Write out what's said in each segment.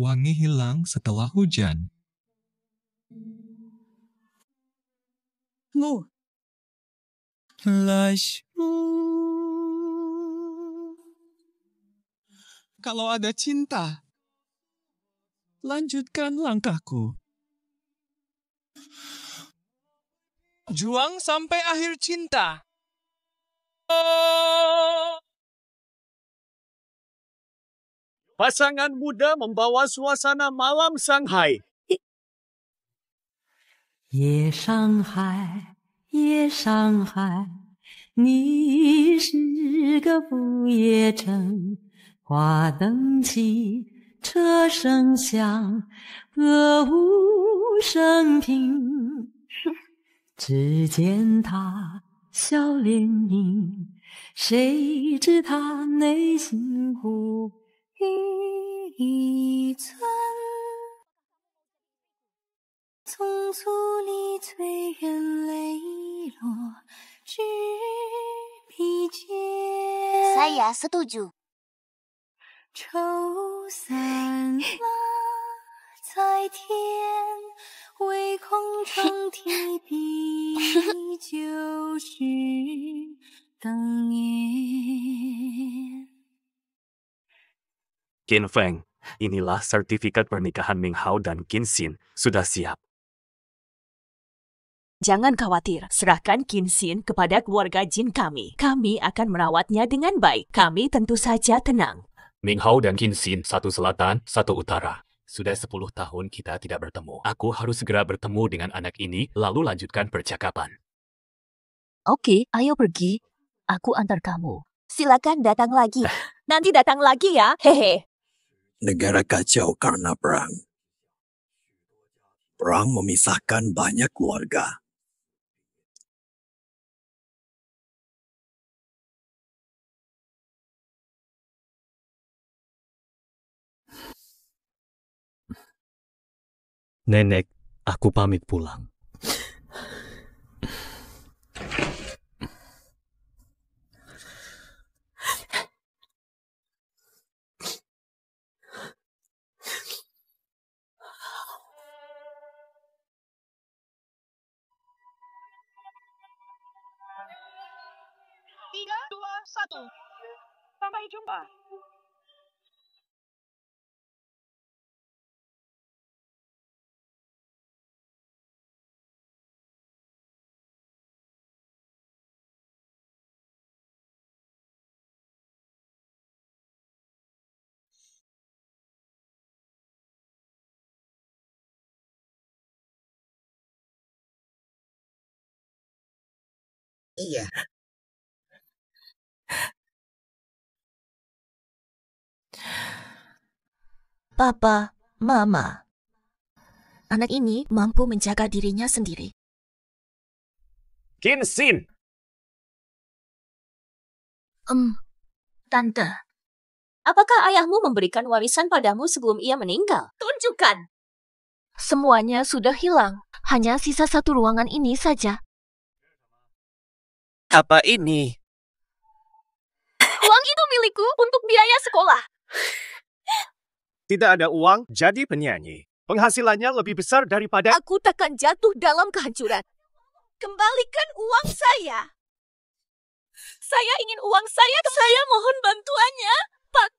Wangi hilang setelah hujan. Kalau ada cinta, lanjutkan langkahku. Juang sampai akhir cinta. Pasangan muda membawa suasana malam Shanghai. 夜上海，夜上海，你是个不夜城。花灯起，车声响，歌舞升平。只见他笑脸迎，谁知他内心苦一寸。匆促里催人泪落，只疲倦。Saya setuju. 愁散了，在天，唯空城提笔，就是当年。 Qin Feng, inilah sertifikat pernikahan Ming Hao dan Qin Xin sudah siap. Jangan khawatir, serahkan Qin Xin kepada keluarga Jin kami. Kami akan merawatnya dengan baik. Kami tentu saja tenang. Ming Hao dan Qin Xin, satu selatan, satu utara. Sudah 10 tahun kita tidak bertemu. Aku harus segera bertemu dengan anak ini, lalu lanjutkan percakapan. Oke, ayo pergi. Aku antar kamu. Silakan datang lagi. Nanti datang lagi ya. Hehe. Negara kacau karena perang. Perang memisahkan banyak keluarga. Nenek, aku pamit pulang. Tiga, dua, satu. Sampai jumpa. Iya. Papa, Mama. Anak ini mampu menjaga dirinya sendiri. Qin Xin! Tante. Apakah ayahmu memberikan warisan padamu sebelum ia meninggal? Tunjukkan! Semuanya sudah hilang. Hanya sisa satu ruangan ini saja. Apa ini? Uang itu milikku untuk biaya sekolah. Tidak ada uang, jadi penyanyi. Penghasilannya lebih besar daripada... Aku takkan jatuh dalam kehancuran. Kembalikan uang saya. Saya ingin uang saya. Saya mohon bantuannya, Pak.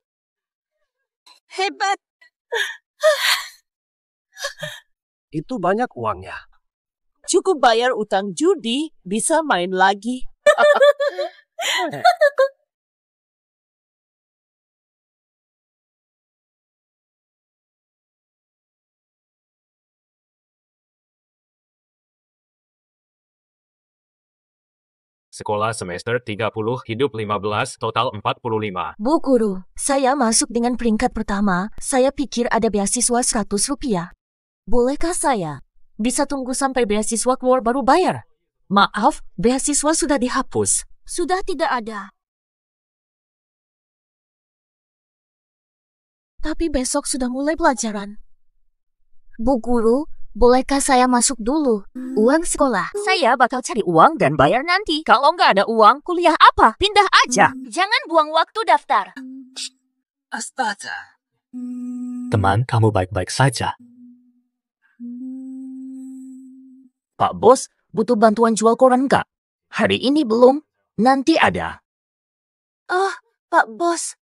Hebat. Itu banyak uangnya. Cukup bayar utang judi, bisa main lagi. Sekolah semester 30, hidup 15, total 45. Bu Guru, saya masuk dengan peringkat pertama. Saya pikir ada beasiswa 100 rupiah. Bolehkah saya bisa tunggu sampai beasiswa keluar baru bayar? Maaf, beasiswa sudah dihapus. Sudah tidak ada. Tapi besok sudah mulai pelajaran. Bu Guru, bolehkah saya masuk dulu? Uang sekolah. Saya bakal cari uang dan bayar nanti. Kalau nggak ada uang, kuliah apa? Pindah aja. Jangan buang waktu daftar. Astaga. Teman, kamu baik-baik saja. Pak Bos, butuh bantuan jual koran nggak? Hari ini belum, nanti ada. Oh, Pak Bos.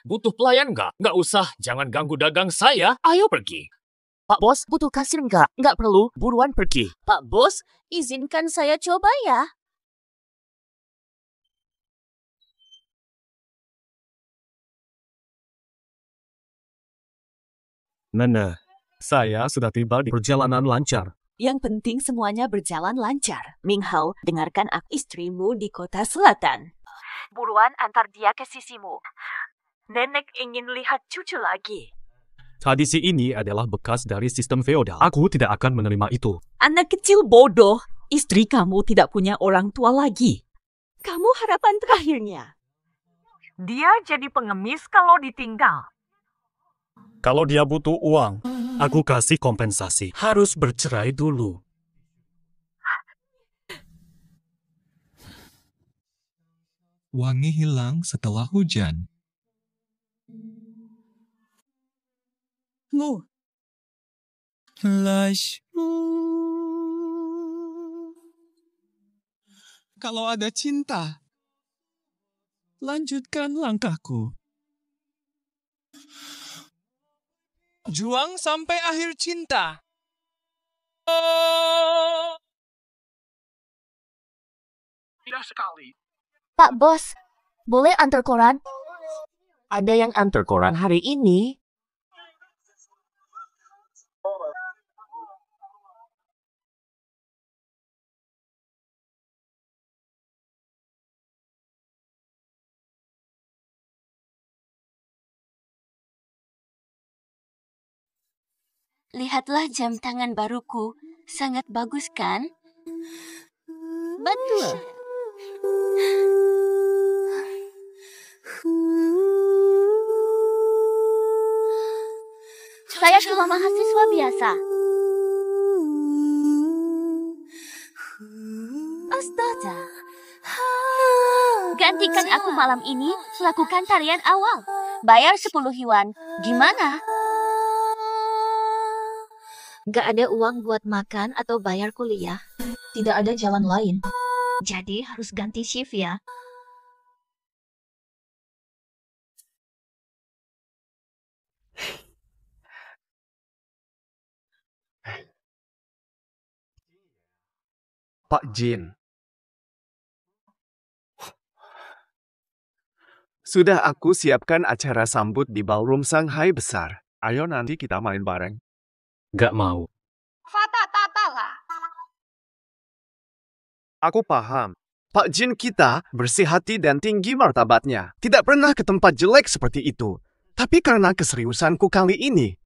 Butuh pelayan nggak? Nggak usah, jangan ganggu dagang saya. Ayo pergi. Pak Bos, butuh kasir nggak? Nggak perlu, buruan pergi. Pak Bos, izinkan saya coba ya. Nana, saya sudah tiba di perjalanan lancar. Yang penting semuanya berjalan lancar. Minghao, dengarkan aku istrimu di kota selatan. Buruan antar dia ke sisimu. Nenek ingin lihat cucu lagi. Tradisi ini adalah bekas dari sistem feodal. Aku tidak akan menerima itu. Anak kecil bodoh. Istri kamu tidak punya orang tua lagi. Kamu harapan terakhirnya. Dia jadi pengemis kalau ditinggal. Kalau dia butuh uang, aku kasih kompensasi. Harus bercerai dulu. Wangi hilang setelah hujan. Kalau ada cinta, lanjutkan langkahku. Juang sampai akhir cinta. Tidak sekali. Pak Bos, boleh antar koran? Ada yang antar koran hari ini? Lihatlah jam tangan baruku. Sangat bagus kan? Betul. Saya cuma mahasiswa biasa. Astaga. Gantikan aku malam ini, lakukan tarian awal. Bayar 10 yuan. Gimana? Nggak ada uang buat makan atau bayar kuliah. Tidak ada jalan lain. Jadi harus ganti shift ya. Pak Jin. Sudah aku siapkan acara sambut di ballroom Shanghai besar. Ayo nanti kita main bareng. Nggak mau. Aku paham. Pak Jin kita bersih hati dan tinggi martabatnya. Tidak pernah ke tempat jelek seperti itu. Tapi karena keseriusanku kali ini.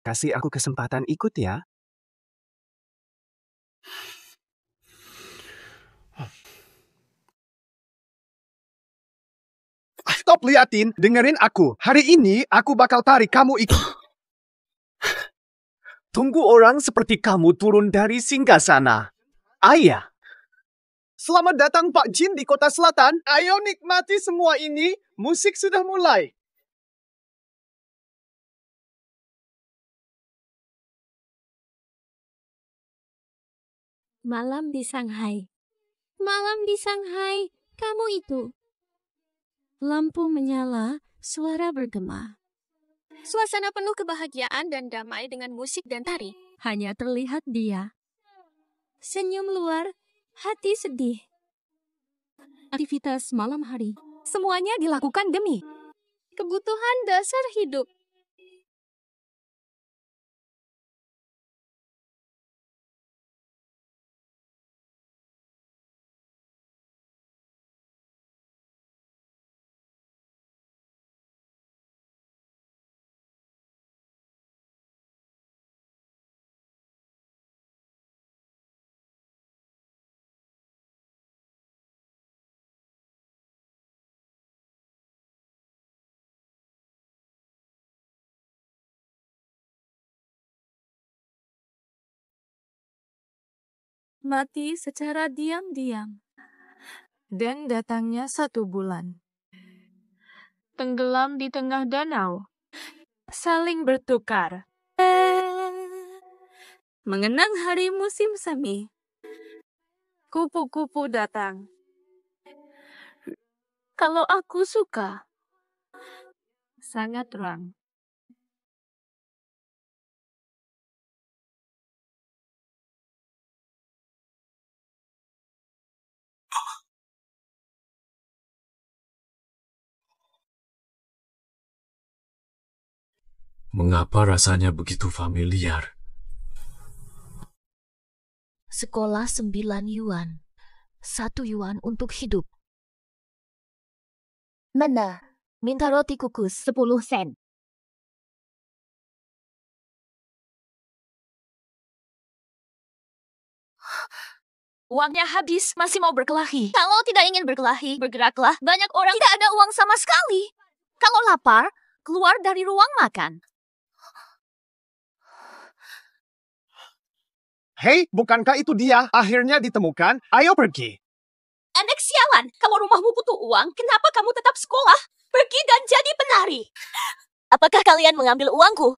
Kasih aku kesempatan ikut ya. Stop liatin, dengerin aku. Hari ini aku bakal tarik kamu ikut. Tunggu orang seperti kamu turun dari singgasana. Ayah. Selamat datang Pak Jin di kota selatan. Ayo nikmati semua ini. Musik sudah mulai. Malam di Shanghai. Malam di Shanghai, kamu itu. Lampu menyala, suara bergema. Suasana penuh kebahagiaan dan damai dengan musik dan tari. Hanya terlihat dia. Senyum luar, hati sedih. Aktivitas malam hari. Semuanya dilakukan demi kebutuhan dasar hidup. Mati secara diam-diam. Dan datangnya 1 bulan. Tenggelam di tengah danau. saling bertukar. Mengenang hari musim semi, kupu-kupu datang. Kalau aku suka, sangat terang. Mengapa rasanya begitu familiar? Sekolah 9 yuan. 1 yuan untuk hidup. Mana? Minta roti kukus. 10 sen. Uangnya habis, masih mau berkelahi. Kalau tidak ingin berkelahi, bergeraklah. Banyak orang tidak ada uang sama sekali. Kalau lapar, keluar dari ruang makan. Hei, bukankah itu dia? Akhirnya ditemukan. Ayo pergi. Anak sialan, kalau rumahmu butuh uang, kenapa kamu tetap sekolah? Pergi dan jadi penari. Apakah kalian mengambil uangku?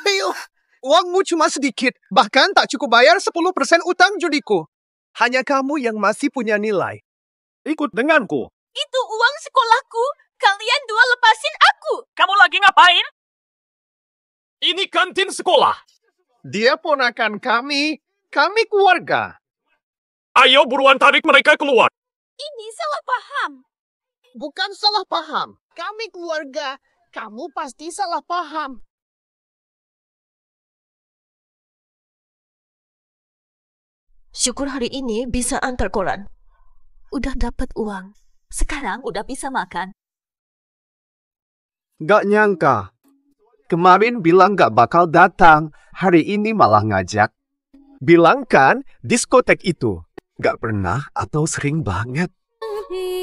Ayo, uangmu cuma sedikit. Bahkan tak cukup bayar 10% utang judiku. Hanya kamu yang masih punya nilai. Ikut denganku. Itu uang sekolahku. Kalian dua lepasin aku. Kamu lagi ngapain? Ini kantin sekolah. Dia ponakan kami. Kami keluarga. Ayo buruan tarik mereka keluar. Ini salah paham. Bukan salah paham. Kami keluarga. Kamu pasti salah paham. Syukur hari ini bisa antar koran. Udah dapat uang. Sekarang udah bisa makan. Gak nyangka. Kemarin bilang gak bakal datang. Hari ini malah ngajak. Bilang kan, diskotek itu. Gak pernah atau sering banget.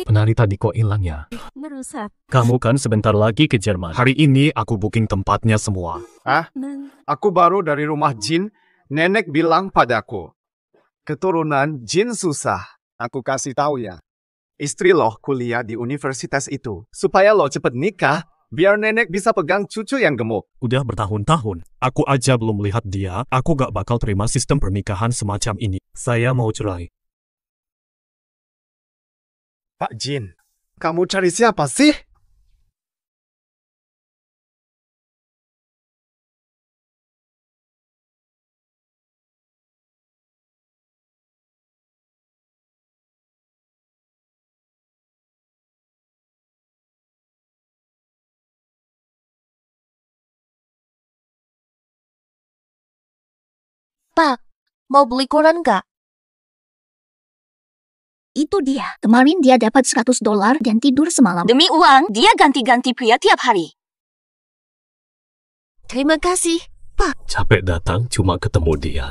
Penari tadi kok hilang ya? Merusak. Kamu kan sebentar lagi ke Jerman. Hari ini aku booking tempatnya semua. Aku baru dari rumah Jin. Nenek bilang padaku. Keturunan Jin susah. Aku kasih tahu ya. Istri lo kuliah di universitas itu. Supaya lo cepet nikah. Biar nenek bisa pegang cucu yang gemuk. Udah bertahun-tahun. Aku aja belum melihat dia. Aku gak bakal terima sistem pernikahan semacam ini. Saya mau cerai. Pak Jin, kamu cari siapa sih? Pak, mau beli koran nggak? Itu dia. Kemarin dia dapat $100 dan tidur semalam. Demi uang, dia ganti-ganti pria tiap hari. Terima kasih, Pak. Capek datang cuma ketemu dia.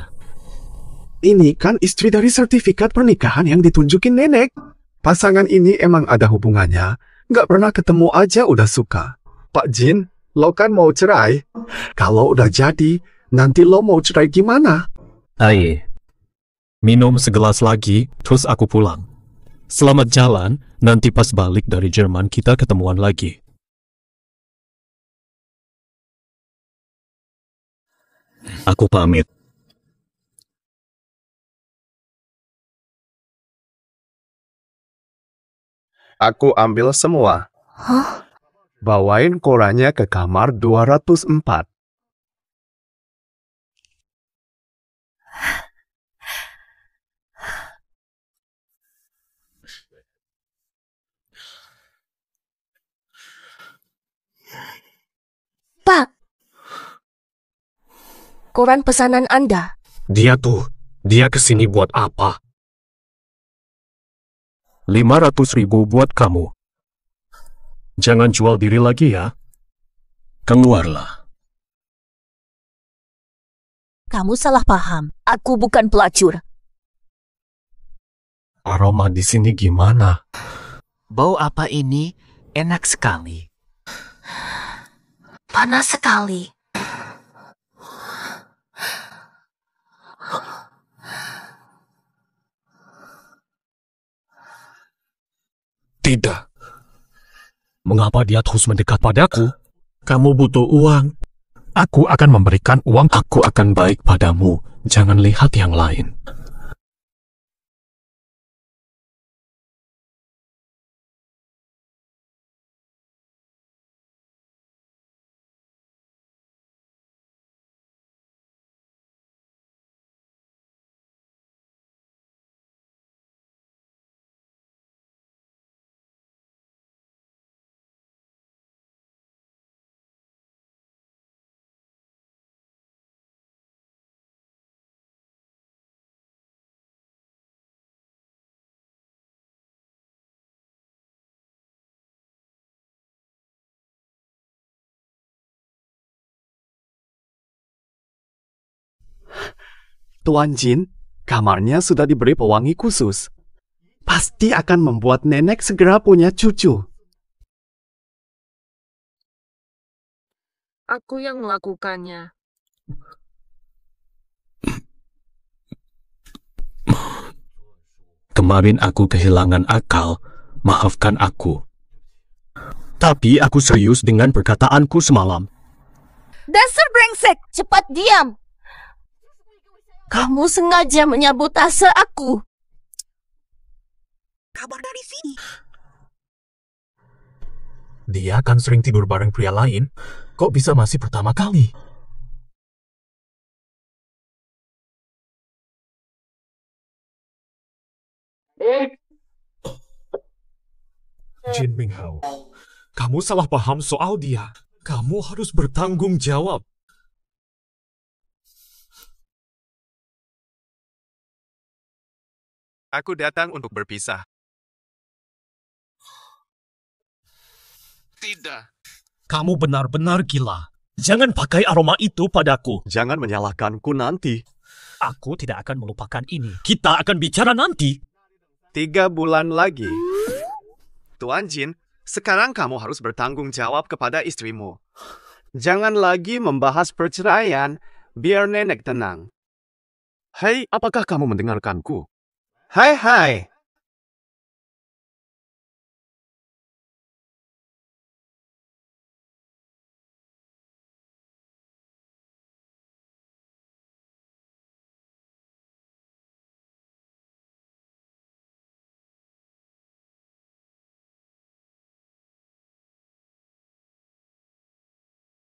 Ini kan istri dari sertifikat pernikahan yang ditunjukin nenek. Pasangan ini emang ada hubungannya. Gak pernah ketemu aja udah suka. Pak Jin, lo kan mau cerai. Kalau udah jadi, nanti lo mau cerai gimana? Ayo. Minum segelas lagi, terus aku pulang. Selamat jalan, nanti pas balik dari Jerman kita ketemuan lagi. Aku pamit. Aku ambil semua. Hah? Bawain korannya ke kamar 204. Pak, koran pesanan Anda. Dia kesini buat apa? 500.000 buat kamu. Jangan jual diri lagi ya. Keluarlah. Kamu salah paham. Aku bukan pelacur. Aroma di sini gimana? Bau apa ini? Enak sekali. Panas sekali. Tidak. Mengapa dia terus mendekat padaku? Kamu butuh uang. Aku akan memberikan uang. Aku akan baik padamu. Jangan lihat yang lain. Tuan Jin, kamarnya sudah diberi pewangi khusus. Pasti akan membuat nenek segera punya cucu. Aku yang melakukannya. Kemarin aku kehilangan akal. Maafkan aku. Tapi aku serius dengan perkataanku semalam. Dasar brengsek, cepat diam. Kamu sengaja menyabotase aku. Kabar dari sini. Dia kan sering tidur bareng pria lain. Kok bisa masih pertama kali? Jin Minghao, kamu salah paham soal dia. Kamu harus bertanggung jawab. Aku datang untuk berpisah. Tidak. Kamu benar-benar gila. Jangan pakai aroma itu padaku. Jangan menyalahkanku nanti. Aku tidak akan melupakan ini. Kita akan bicara nanti. 3 bulan lagi. Tuan Jin, sekarang kamu harus bertanggung jawab kepada istrimu. Jangan lagi membahas perceraian, biar nenek tenang. Hei, apakah kamu mendengarkanku? Hai.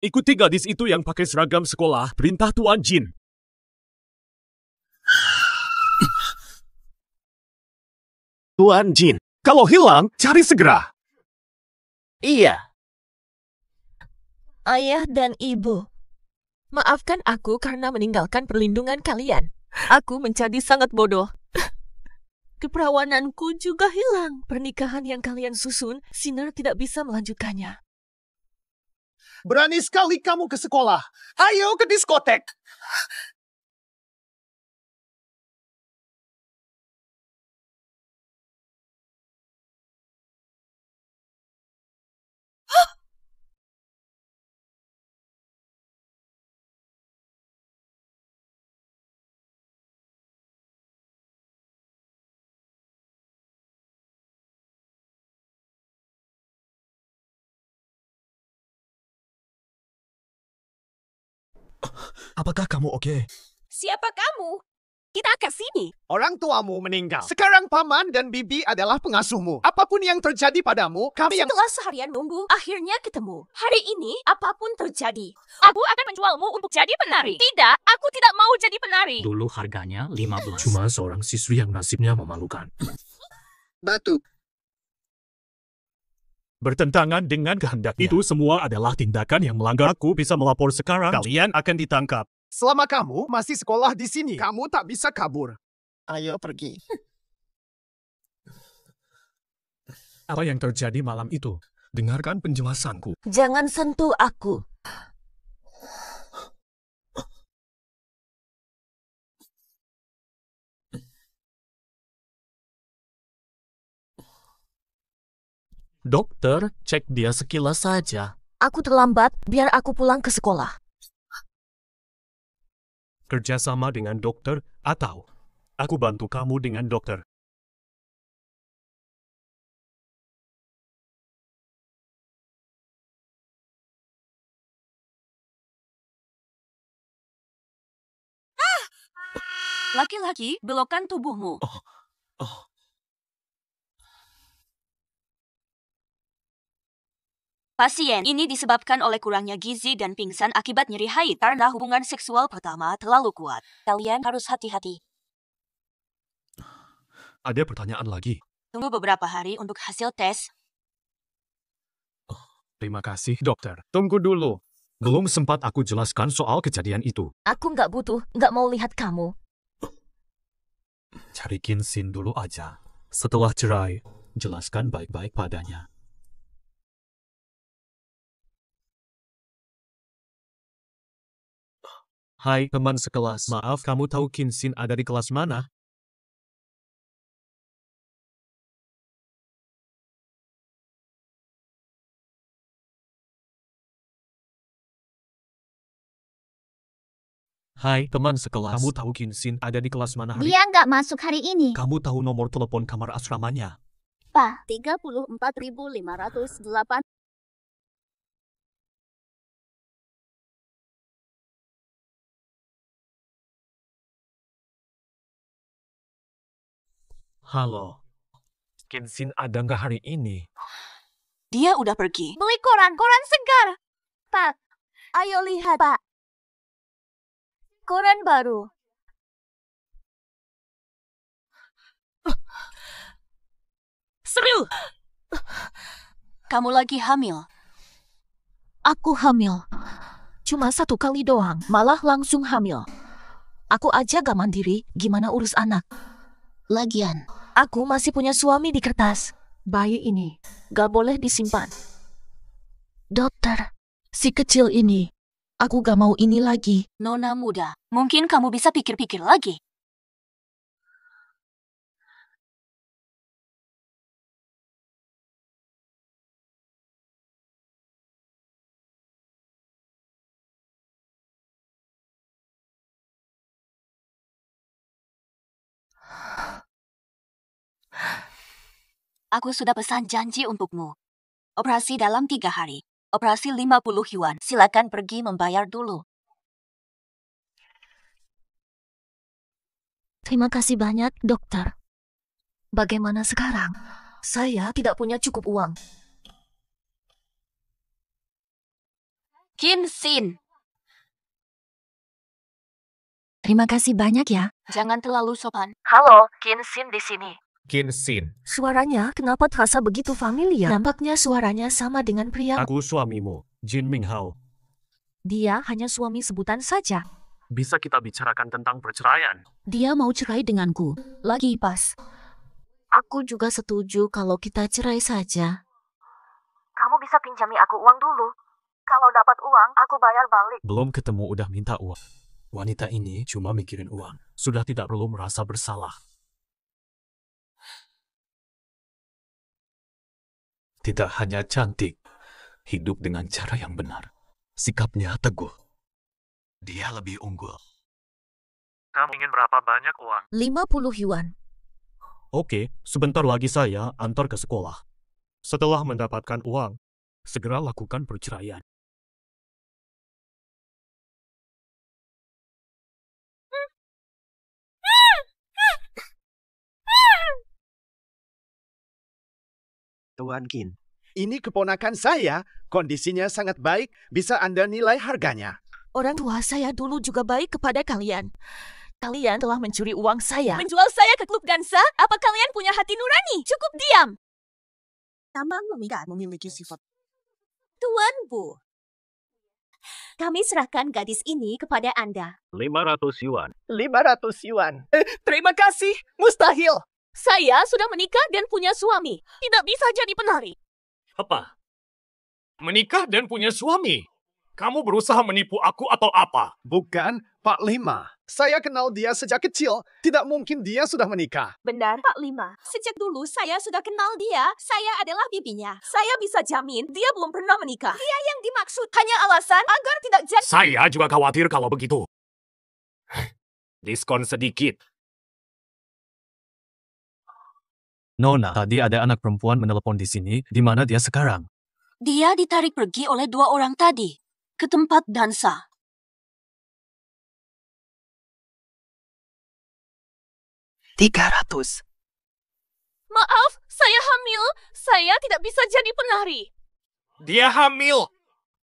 Ikuti gadis itu yang pakai seragam sekolah. Perintah Tuan Jin. Tuan Jin, kalau hilang, cari segera. Iya. Ayah dan ibu, maafkan aku karena meninggalkan perlindungan kalian. Aku menjadi sangat bodoh. Keperawananku juga hilang. Pernikahan yang kalian susun, Sinner tidak bisa melanjutkannya. Berani sekali kamu ke sekolah. Ayo ke diskotek. Apakah kamu oke? Siapa kamu? Kita ke sini. Orang tuamu meninggal. Sekarang paman dan bibi adalah pengasuhmu. Apapun yang terjadi padamu, kami yang... Setelah seharian nunggu, akhirnya ketemu. Hari ini, apapun terjadi, aku akan menjualmu untuk jadi penari. Tidak, aku tidak mau jadi penari. Dulu harganya 15. Cuma seorang siswi yang nasibnya memalukan. Batu. Bertentangan dengan kehendaknya. Itu semua adalah tindakan yang melanggar. Aku bisa melapor sekarang. Kalian akan ditangkap. Selama kamu masih sekolah di sini, kamu tak bisa kabur. Ayo pergi. Apa yang terjadi malam itu? Dengarkan penjelasanku. Jangan sentuh aku. Dokter, cek dia sekilas saja. Aku terlambat, biar aku pulang ke sekolah. Kerjasama dengan dokter atau aku bantu kamu dengan dokter. Laki-laki, belokkan tubuhmu. Pasien ini disebabkan oleh kurangnya gizi dan pingsan akibat nyeri haid karena hubungan seksual pertama terlalu kuat. Kalian harus hati-hati. Ada pertanyaan lagi. Tunggu beberapa hari untuk hasil tes. Terima kasih, dokter. Tunggu dulu. Belum sempat aku jelaskan soal kejadian itu. Aku nggak butuh, nggak mau lihat kamu. Cari Kinsin dulu aja. Setelah cerai, jelaskan baik-baik padanya. Hai teman sekelas, maaf kamu tahu Kinsin ada di kelas mana? Hai teman sekelas, kamu tahu Kinsin ada di kelas mana hari? Dia nggak masuk hari ini. Kamu tahu nomor telepon kamar asramanya? Pak, 34.508. Halo. Kinsin ada nggak hari ini? Dia udah pergi. Beli koran segar. Pak, ayo lihat, Pak. Koran baru. Seru! Kamu lagi hamil. Aku hamil. Cuma 1 kali doang, malah langsung hamil. Aku aja gak mandiri, gimana urus anak? Lagian, aku masih punya suami di kertas. Bayi ini gak boleh disimpan. Dokter, si kecil ini, aku gak mau ini lagi. Nona muda, mungkin kamu bisa pikir-pikir lagi. Aku sudah pesan janji untukmu. Operasi dalam 3 hari. Operasi 50 yuan. Silakan pergi membayar dulu. Terima kasih banyak, dokter. Bagaimana sekarang? Saya tidak punya cukup uang. Kinsin. Terima kasih banyak ya. Jangan terlalu sopan. Halo, Kinsin di sini. Kinsin. Suaranya kenapa terasa begitu familiar? Nampaknya suaranya sama dengan pria. Aku suamimu, Jin Minghao. Dia hanya suami sebutan saja. Bisa kita bicarakan tentang perceraian? Dia mau cerai denganku. Lagi pas. Aku juga setuju kalau kita cerai saja. Kamu bisa pinjami aku uang dulu. Kalau dapat uang, aku bayar balik. Belum ketemu udah minta uang. Wanita ini cuma mikirin uang. Sudah tidak perlu merasa bersalah. Tidak hanya cantik, hidup dengan cara yang benar. Sikapnya teguh. Dia lebih unggul. Kamu ingin berapa banyak uang? 50 yuan. Oke, sebentar lagi saya antar ke sekolah. Setelah mendapatkan uang, segera lakukan perceraian. Tuan Qin, ini keponakan saya. Kondisinya sangat baik. Bisa Anda nilai harganya. Orang tua saya dulu juga baik kepada kalian. Kalian telah mencuri uang saya. Menjual saya ke klub dansa? Apa kalian punya hati nurani? Cukup diam. Tambang memikat memiliki sifat. Tuan Bu, kami serahkan gadis ini kepada Anda. 500 yuan. 500 yuan. Terima kasih. Mustahil. Saya sudah menikah dan punya suami. Tidak bisa jadi penari. Apa? Menikah dan punya suami? Kamu berusaha menipu aku atau apa? Bukan, Pak Lima. Saya kenal dia sejak kecil. Tidak mungkin dia sudah menikah. Benar, Pak Lima. Sejak dulu saya sudah kenal dia. Saya adalah bibinya. Saya bisa jamin dia belum pernah menikah. Dia yang dimaksud hanya alasan agar tidak jadi... Saya juga khawatir kalau begitu. Diskon sedikit. Nona, tadi ada anak perempuan menelepon di sini. Di mana dia sekarang? Dia ditarik pergi oleh 2 orang tadi ke tempat dansa. 300. Maaf, saya hamil. Saya tidak bisa jadi penari. Dia hamil.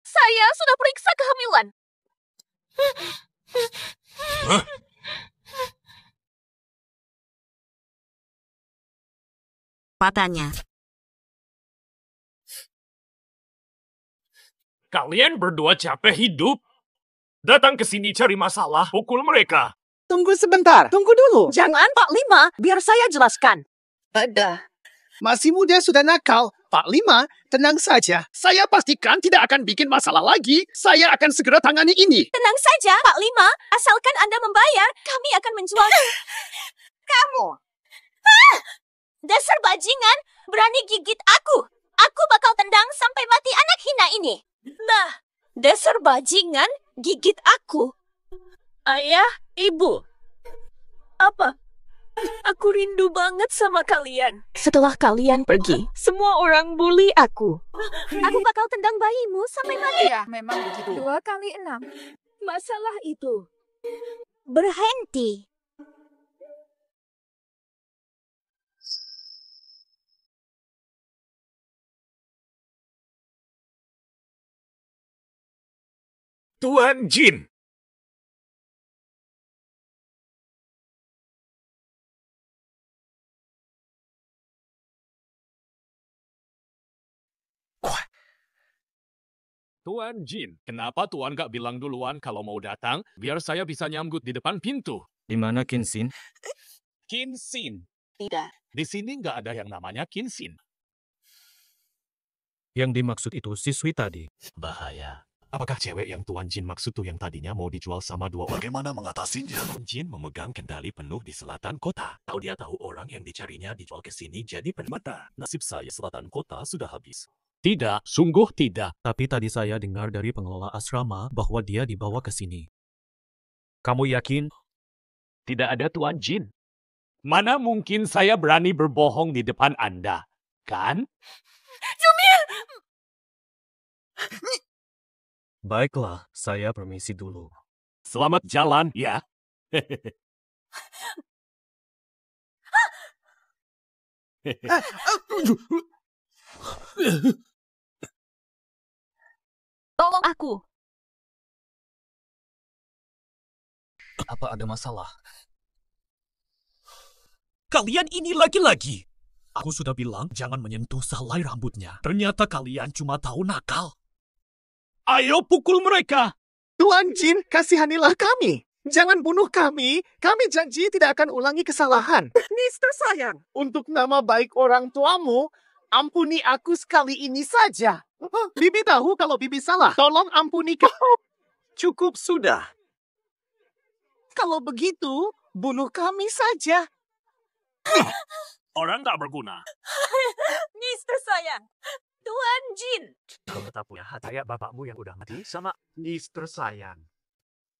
Saya sudah periksa kehamilan. Padanya. Kalian berdua capek hidup? Datang ke sini cari masalah, pukul mereka. Tunggu sebentar. Tunggu dulu. Jangan, Pak Lima. Biar saya jelaskan. Ada. Masih muda sudah nakal. Pak Lima, tenang saja. Saya pastikan tidak akan bikin masalah lagi. Saya akan segera tangani ini. Tenang saja, Pak Lima. Asalkan Anda membayar, kami akan menjual... Kamu. Dasar bajingan, berani gigit aku. Aku bakal tendang sampai mati anak hina ini. Nah, dasar bajingan, gigit aku. Ayah, ibu. Apa? Aku rindu banget sama kalian. Setelah kalian pergi, Semua orang bully aku. Aku bakal tendang bayimu sampai mati. Ya, memang begitu. 2 kali 6. Masalah itu. Berhenti. Tuan Jin. Tuan Jin, kenapa Tuan gak bilang duluan kalau mau datang, biar saya bisa nyambut di depan pintu? Di mana Kinsin? Kinsin. Tidak. Di sini nggak ada yang namanya Kinsin. Yang dimaksud itu siswi tadi. Bahaya. Apakah cewek yang Tuan Jin maksud tuh yang tadinya mau dijual sama 2 orang? Bagaimana mengatasinya? Tuan Jin memegang kendali penuh di selatan kota. Tahu dia tahu orang yang dicarinya dijual ke sini jadi penmata. Nasib saya selatan kota sudah habis. Tidak, sungguh tidak. Tapi tadi saya dengar dari pengelola asrama bahwa dia dibawa ke sini. Kamu yakin? Tidak ada Tuan Jin. Mana mungkin saya berani berbohong di depan Anda, kan? Jumil! Baiklah, saya permisi dulu. Selamat jalan, ya. Tolong aku. Apa ada masalah? Kalian ini laki-laki. Aku sudah bilang jangan menyentuh selai rambutnya. Ternyata kalian cuma tahu nakal. Ayo pukul mereka. Tuan Jin, kasihanilah kami. Jangan bunuh kami. Kami janji tidak akan ulangi kesalahan. Mister sayang, untuk nama baik orang tuamu, ampuni aku sekali ini saja. Bibi tahu kalau Bibi salah. Tolong ampuni kau. Cukup sudah. Kalau begitu, bunuh kami saja. Orang tak berguna. Mister sayang. Tuan Jin. Kalau tak punya hati kayak bapakmu yang udah mati sama Mister sayang.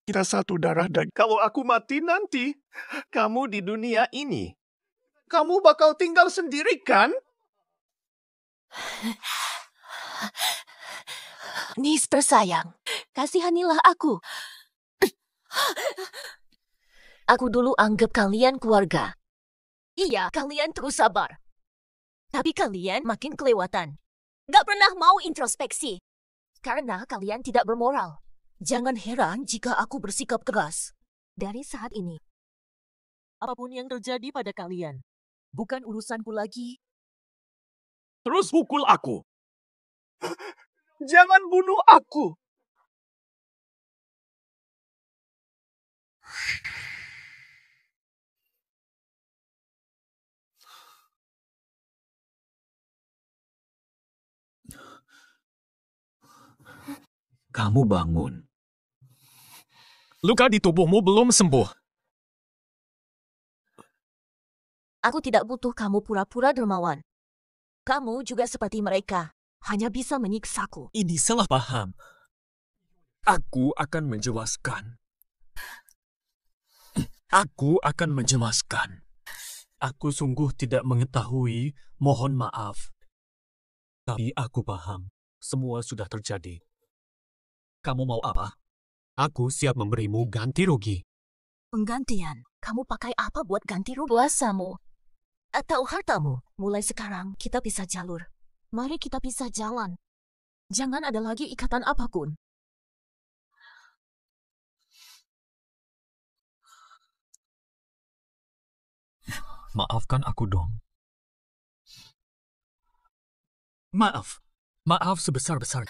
Kita satu darah dan kalau aku mati nanti, kamu di dunia ini. Kamu bakal tinggal sendiri kan? Mister sayang, kasihanilah aku. Aku dulu anggap kalian keluarga. Iya, kalian terus sabar. Tapi kalian makin kelewatan. Gak pernah mau introspeksi. Karena kalian tidak bermoral. Jangan heran jika aku bersikap keras. Dari saat ini, apapun yang terjadi pada kalian, bukan urusanku lagi. Terus pukul aku. Jangan bunuh aku. Kamu bangun. Luka di tubuhmu belum sembuh. Aku tidak butuh kamu pura-pura dermawan. Kamu juga seperti mereka, hanya bisa menyiksaku. Ini salah paham. Aku akan menjelaskan. Aku akan menjelaskan. Aku sungguh tidak mengetahui, mohon maaf. Tapi aku paham, semua sudah terjadi. Kamu mau apa? Aku siap memberimu ganti rugi. Penggantian, Kamu pakai apa buat ganti puasamu? Atau hartamu? Mulai sekarang kita pisah jalur. Mari kita pisah jalan. Jangan ada lagi ikatan apapun. Maafkan aku dong. Maaf sebesar-besar.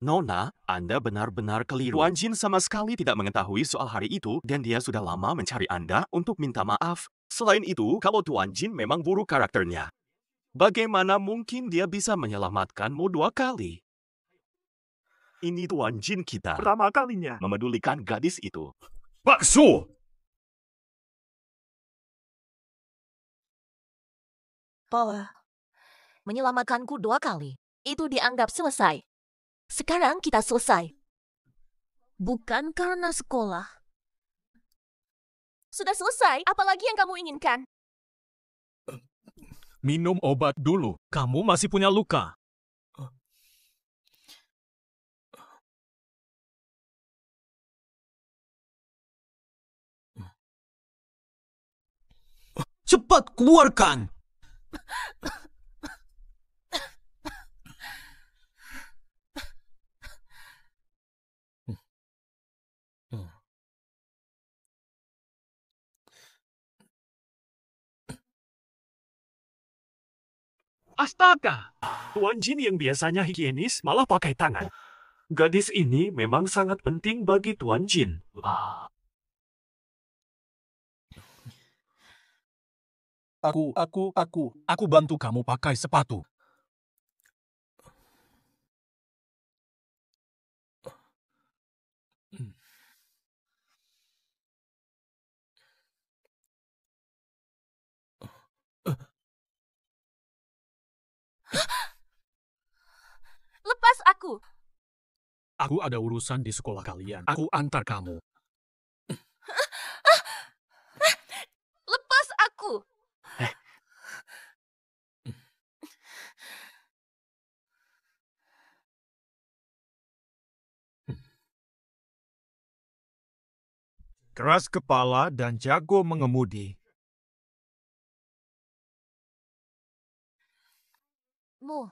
Nona, Anda benar-benar keliru. Tuan Jin sama sekali tidak mengetahui soal hari itu dan dia sudah lama mencari Anda untuk minta maaf. Selain itu, kalau Tuan Jin memang buruk karakternya, bagaimana mungkin dia bisa menyelamatkanmu 2 kali? Ini Tuan Jin kita pertama kalinya memedulikan gadis itu. Pak Su! Paul, menyelamatkanku 2 kali. Itu dianggap selesai. Sekarang kita selesai. Bukan karena sekolah. Sudah selesai, apalagi yang kamu inginkan? Minum obat dulu. Kamu masih punya luka. Cepat keluarkan! Astaga! Tuan Jin yang biasanya higienis malah pakai tangan. Gadis ini memang sangat penting bagi Tuan Jin. Aku bantu kamu pakai sepatu. Lepas aku. Aku ada urusan di sekolah kalian. Aku antar kamu. Lepas aku. Keras kepala dan jago mengemudi. Mu,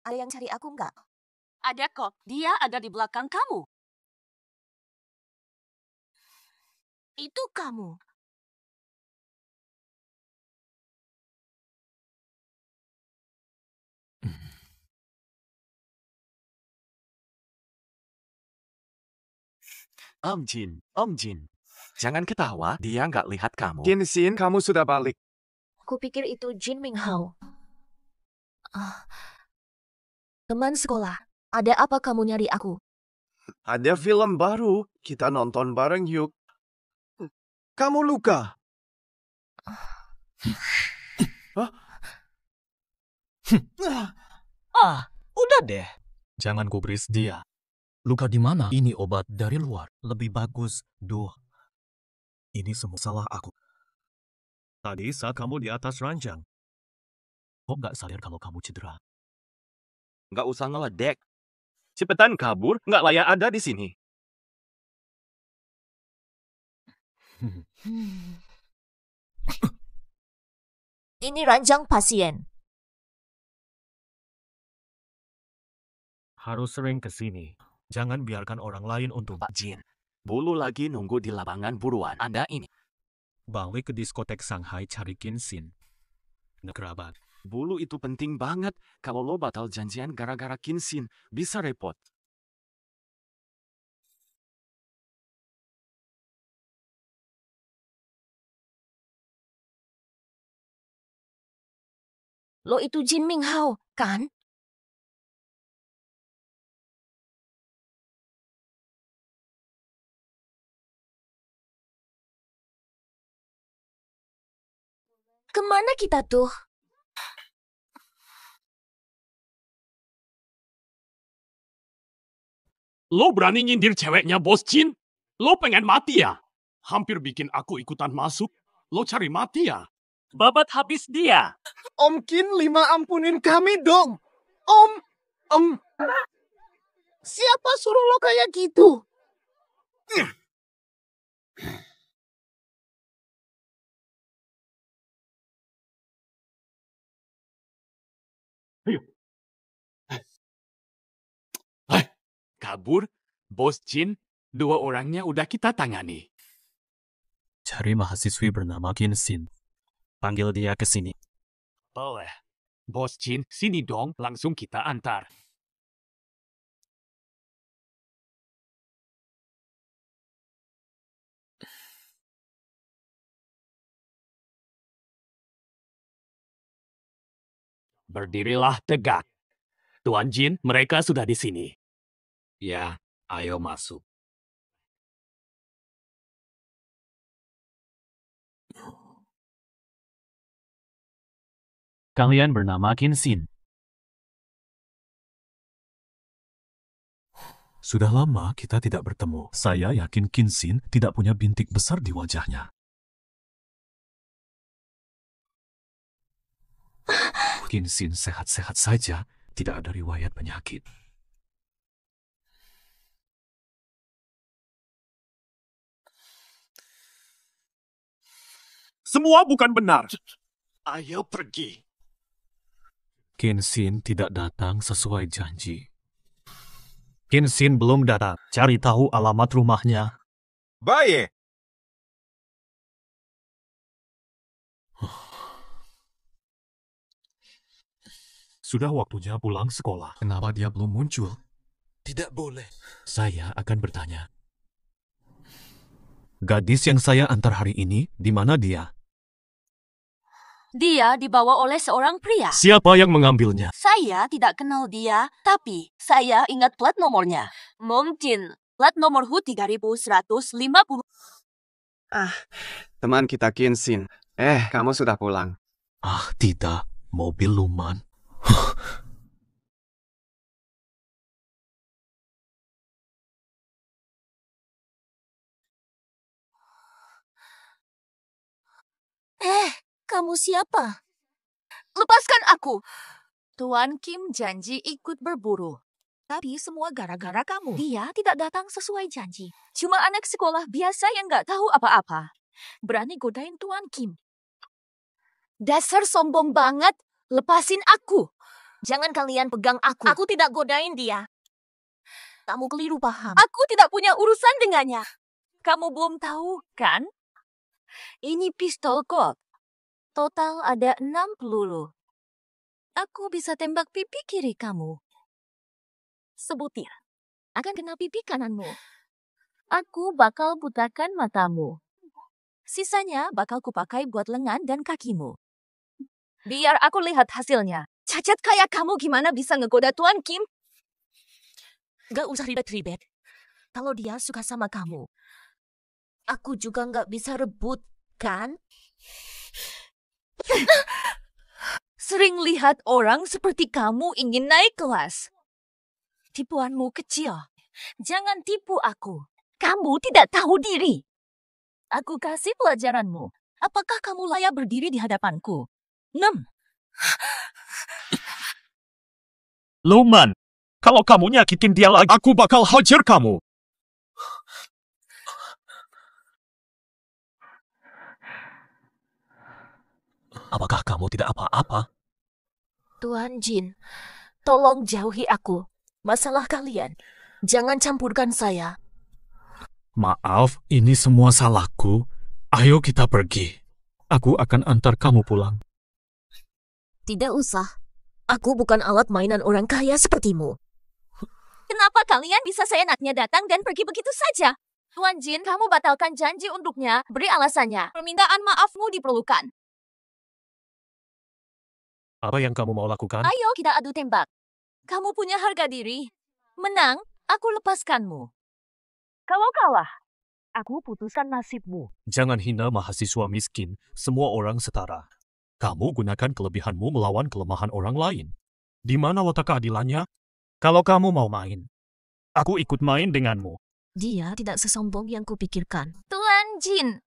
ada yang cari aku nggak? Ada kok, dia ada di belakang kamu. Itu kamu. Om Jin, jangan ketawa, dia nggak lihat kamu. Kinsin, kamu sudah balik. Kupikir itu Jin Minghao. Teman sekolah, ada apa kamu nyari aku? Ada film baru, kita nonton bareng yuk. Kamu luka. Udah deh. Jangan gubris dia. Luka di mana? Ini obat dari luar. Lebih bagus, Ini semua salah aku. Tadi saat kamu di atas ranjang. Kok nggak sadar kalau kamu cedera? Nggak usah ngeledek. Cepetan kabur, nggak layak ada di sini. Ini ranjang pasien. Harus sering ke sini. Jangan biarkan orang lain untuk... Pak Jin, Bulu lagi nunggu di lapangan buruan. Anda ini. Balik ke diskotek Shanghai cari Kinsin. Kerabat. Bulu itu penting banget. Kalau lo batal janjian gara-gara Kinsin, bisa repot. Lo itu Jin Minghao, kan? Kemana kita tuh? Lo berani nyindir ceweknya Bos Jin? Lo pengen mati ya? Hampir bikin aku ikutan masuk. Lo cari mati ya? Babat habis dia. Om Kin, ampunin kami dong. Siapa suruh lo kayak gitu? Kabur? Bos Jin, 2 orangnya udah kita tangani. Cari mahasiswi bernama Qin Xin. Panggil dia ke sini. Boleh. Bos Jin, sini dong, langsung kita antar. Berdirilah tegak. Tuan Jin, mereka sudah di sini. Ya, ayo masuk. Kalian bernama Qin Xin. Sudah lama kita tidak bertemu. Saya yakin Qin Xin tidak punya bintik besar di wajahnya. Qin Xin sehat-sehat saja, tidak ada riwayat penyakit. Semua bukan benar. Ayo pergi. Qin Xin tidak datang sesuai janji. Qin Xin belum datang. Cari tahu alamat rumahnya. Baik. Sudah waktunya pulang sekolah. Kenapa dia belum muncul? Tidak boleh. Saya akan bertanya. Gadis yang saya antar hari ini, di mana dia? Dia dibawa oleh seorang pria. Siapa yang mengambilnya? Saya tidak kenal dia, tapi saya ingat plat nomornya. Mungkin plat nomor HU 3150. Teman kita Qin Xin. Kamu sudah pulang. Ah, tidak. Mobil Luman. Kamu siapa? Lepaskan aku. Tuan Kim janji ikut berburu. Tapi semua gara-gara kamu. Dia tidak datang sesuai janji. Cuma anak sekolah biasa yang nggak tahu apa-apa. Berani godain Tuan Kim. Dasar sombong banget. Lepasin aku. Jangan kalian pegang aku. Aku tidak godain dia. Kamu keliru paham. Aku tidak punya urusan dengannya. Kamu belum tahu, kan? Ini pistol Colt. Total ada 6 peluru. Aku bisa tembak pipi kiri kamu. Sebutir. Akan kena pipi kananmu. Aku bakal butakan matamu. Sisanya bakal kupakai buat lengan dan kakimu. Biar aku lihat hasilnya. Cacat kayak kamu gimana bisa ngegoda Tuan Kim? Gak usah ribet-ribet. Kalau dia suka sama kamu, aku juga gak bisa rebut, kan? Sering lihat orang seperti kamu ingin naik kelas. Tipuanmu kecil. Jangan tipu aku. Kamu tidak tahu diri. Aku kasih pelajaranmu. Apakah kamu layak berdiri di hadapanku? 6. Luman, kalau kamu nyakitin dia lagi, aku bakal hajar kamu. Apakah kamu tidak apa-apa? Tuan Jin, tolong jauhi aku. Masalah kalian. Jangan campurkan saya. Maaf, ini semua salahku. Ayo kita pergi. Aku akan antar kamu pulang. Tidak usah. Aku bukan alat mainan orang kaya sepertimu. Kenapa kalian bisa seenaknya datang dan pergi begitu saja? Tuan Jin, kamu batalkan janji untuknya. Beri alasannya. Permintaan maafmu diperlukan. Apa yang kamu mau lakukan? Ayo kita adu tembak. Kamu punya harga diri. Menang, aku lepaskanmu. Kalau kalah, aku putuskan nasibmu. Jangan hina mahasiswa miskin. Semua orang setara. Kamu gunakan kelebihanmu melawan kelemahan orang lain. Di mana watak keadilannya? Kalau kamu mau main, aku ikut main denganmu. Dia tidak sesombong yang kupikirkan. Tuan Jin,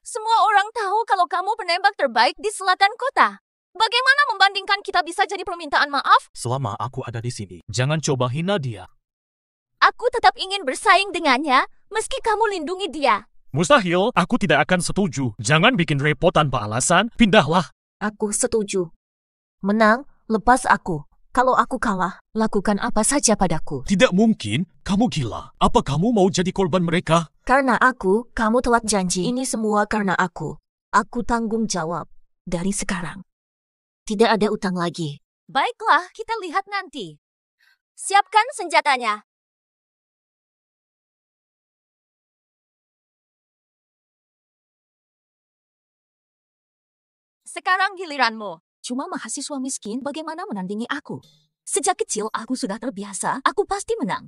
semua orang tahu kalau kamu penembak terbaik di selatan kota. Bagaimana membandingkan kita bisa jadi permintaan maaf? Selama aku ada di sini, jangan coba hina dia. Aku tetap ingin bersaing dengannya, meski kamu lindungi dia. Mustahil, aku tidak akan setuju. Jangan bikin repot tanpa alasan, pindahlah. Aku setuju. Menang, lepas aku. Kalau aku kalah, lakukan apa saja padaku. Tidak mungkin, kamu gila. Apa kamu mau jadi korban mereka? Karena aku, kamu telat janji. Ini semua karena aku. Aku tanggung jawab dari sekarang. Tidak ada utang lagi. Baiklah, kita lihat nanti. Siapkan senjatanya. Sekarang giliranmu. Cuma mahasiswa miskin bagaimana menandingi aku. Sejak kecil aku sudah terbiasa, aku pasti menang.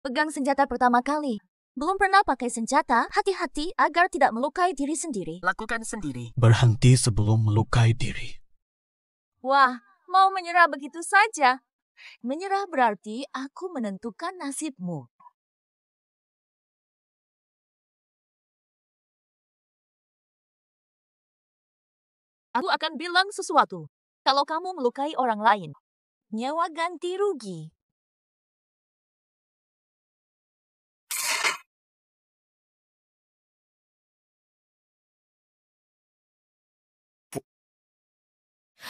Pegang senjata pertama kali. Belum pernah pakai senjata, hati-hati agar tidak melukai diri sendiri. Lakukan sendiri. Berhenti sebelum melukai diri. Wah, mau menyerah begitu saja? Menyerah berarti aku menentukan nasibmu. Aku akan bilang sesuatu. Kalau kamu melukai orang lain, nyawa ganti rugi.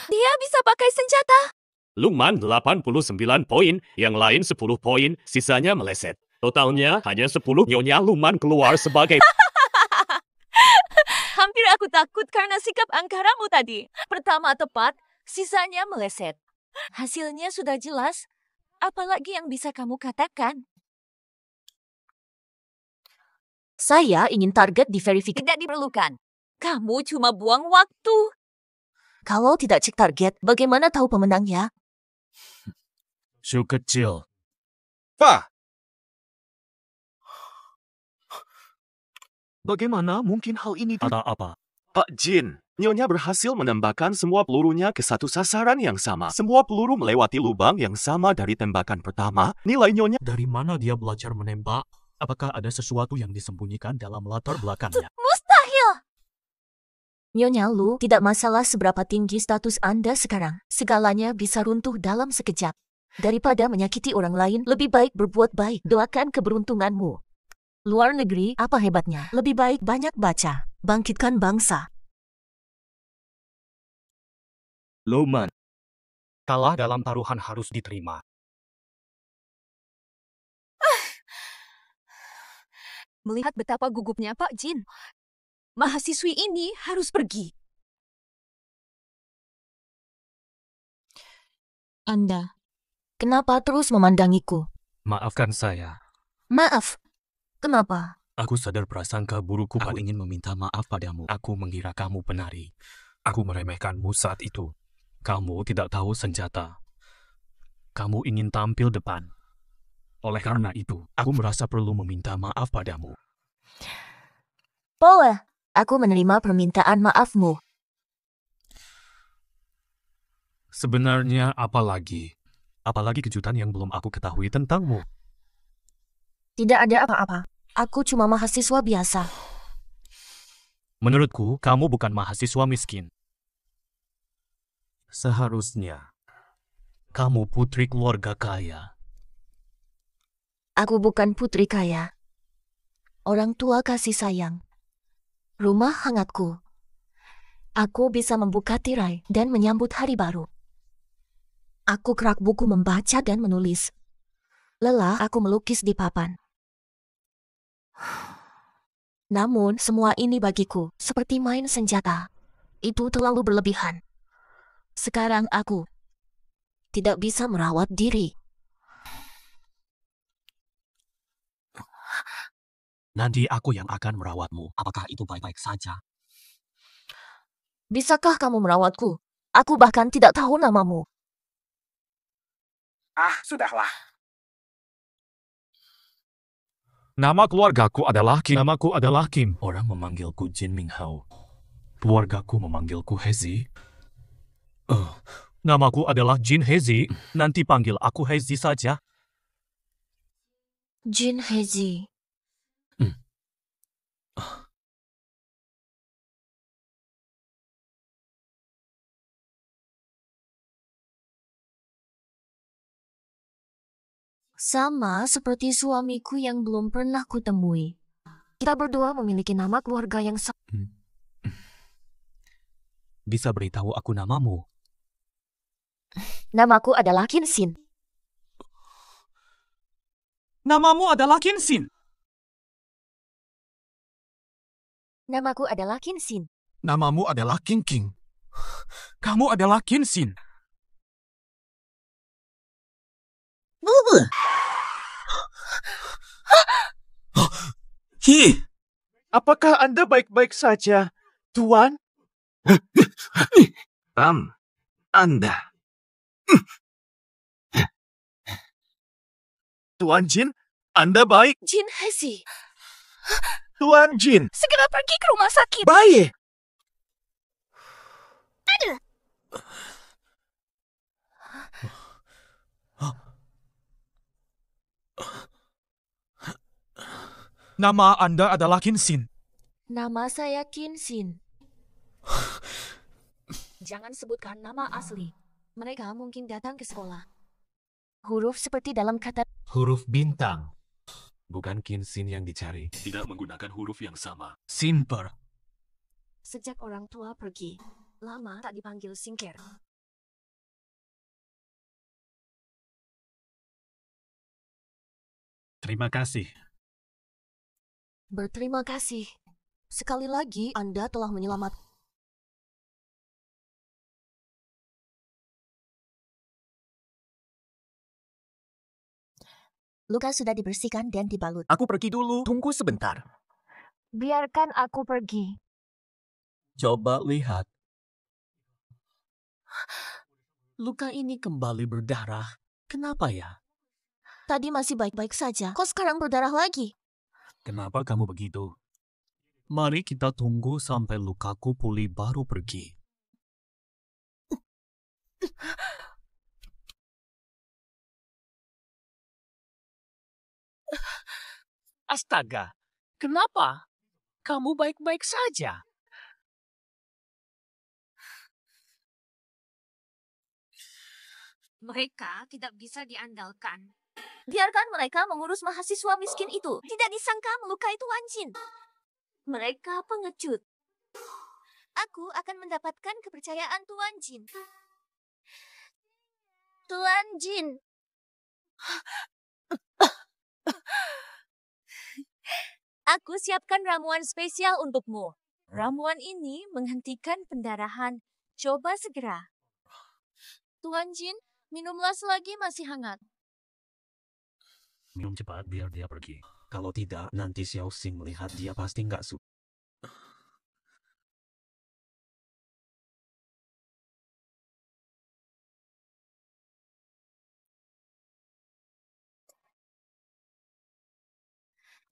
Dia bisa pakai senjata. Lukman 89 poin, yang lain 10 poin, sisanya meleset. Totalnya hanya 10. Nyonya Lukman keluar sebagai... Hampir aku takut karena sikap angkaramu tadi. Pertama tepat, sisanya meleset. Hasilnya sudah jelas. Apalagi yang bisa kamu katakan? Saya ingin target diverifikasi. Tidak diperlukan. Kamu cuma buang waktu. Kalau tidak cek target, bagaimana tahu pemenangnya? Shu kecil. Pak! Bagaimana mungkin hal ini Ada apa? Pak Jin, Nyonya berhasil menembakkan semua pelurunya ke satu sasaran yang sama. Semua peluru melewati lubang yang sama dari tembakan pertama. Nilai Nyonya... Dari mana dia belajar menembak? Apakah ada sesuatu yang disembunyikan dalam latar belakangnya? Mustahil! Nyonya Lu, tidak masalah seberapa tinggi status Anda sekarang. Segalanya bisa runtuh dalam sekejap. Daripada menyakiti orang lain, lebih baik berbuat baik. Doakan keberuntunganmu. Luar negeri, apa hebatnya? Lebih baik banyak baca. Bangkitkan bangsa. Lukman. Kalah dalam taruhan harus diterima. Melihat betapa gugupnya Pak Jin, mahasiswi ini harus pergi. Anda, kenapa terus memandangiku? Maafkan saya. Maaf. Kenapa? Aku sadar prasangka burukku. Aku ingin meminta maaf padamu. Aku mengira kamu penari. Aku meremehkanmu saat itu. Kamu tidak tahu senjata. Kamu ingin tampil depan. Oleh karena itu, aku merasa perlu meminta maaf padamu. Boleh. Aku menerima permintaan maafmu. Sebenarnya apa lagi? Apalagi kejutan yang belum aku ketahui tentangmu. Tidak ada apa-apa. Aku cuma mahasiswa biasa. Menurutku, kamu bukan mahasiswa miskin. Seharusnya, kamu putri keluarga kaya. Aku bukan putri kaya. Orang tua kasih sayang. Rumah hangatku. Aku bisa membuka tirai dan menyambut hari baru. Aku kerak buku membaca dan menulis. Lelah aku melukis di papan. Namun semua ini bagiku seperti main senjata. Itu terlalu berlebihan. Sekarang aku tidak bisa merawat diri. Nanti aku yang akan merawatmu. Apakah itu baik-baik saja? Bisakah kamu merawatku? Aku bahkan tidak tahu namamu. Sudahlah. Nama keluargaku adalah Kim. Namaku adalah Kim. Orang memanggilku Jin Minghao. Keluargaku memanggilku Hezi. Namaku adalah Jin Hezi. Nanti panggil aku Hezi saja. Jin Hezi. Sama seperti suamiku yang belum pernah kutemui. Kita berdua memiliki nama keluarga yang sama. Bisa beritahu aku namamu? Namaku adalah Kinsin. Namamu adalah Kinsin. Namaku adalah Kinsin. Namamu adalah King King. Kamu adalah Kinsin. Hi, apakah Anda baik-baik saja, Tuan? Anda. Tuan Jin, Anda baik? Jin Hesi, Tuan Jin. segera pergi ke rumah sakit. Baik. Aduh. Nama Anda adalah Kinsin. Nama saya Kinsin. Jangan sebutkan nama asli. Mereka mungkin datang ke sekolah. Huruf seperti dalam kata Huruf bintang. Bukan Kinsin yang dicari. Tidak menggunakan huruf yang sama. Simper. sejak orang tua pergi. Lama tak dipanggil singkir. Terima kasih. Berterima kasih. Sekali lagi Anda telah menyelamatkan. Luka sudah dibersihkan dan dibalut. Aku pergi dulu. Tunggu sebentar. Biarkan aku pergi. Coba lihat. Luka ini kembali berdarah. Kenapa ya? Tadi masih baik-baik saja. Kok sekarang berdarah lagi? Kenapa kamu begitu? Mari kita tunggu sampai lukaku pulih baru pergi. Astaga, kenapa? Kamu baik-baik saja. Mereka tidak bisa diandalkan. Biarkan mereka mengurus mahasiswa miskin itu. Tidak disangka melukai Tuan Jin. Mereka pengecut. Aku akan mendapatkan kepercayaan Tuan Jin. Tuan Jin. Aku siapkan ramuan spesial untukmu. Ramuan ini menghentikan pendarahan. Coba segera. Tuan Jin, minumlah selagi masih hangat. Minum cepat biar dia pergi. Kalau tidak, nanti Xiao Xing melihat dia pasti nggak suka.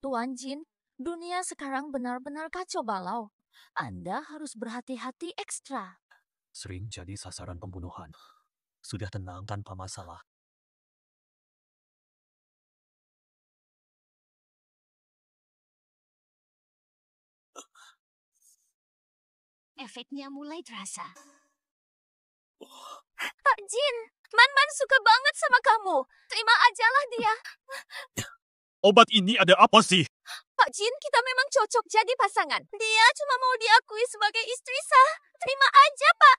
Tuan Jin, dunia sekarang benar-benar kacau balau. Anda harus berhati-hati ekstra. Sering jadi sasaran pembunuhan. Sudah tenang tanpa masalah. Efeknya mulai terasa. Pak Jin, Man-Man suka banget sama kamu. Terima ajalah dia. Obat ini ada apa sih? Pak Jin, kita memang cocok jadi pasangan. Dia cuma mau diakui sebagai istri sah. Terima aja, Pak.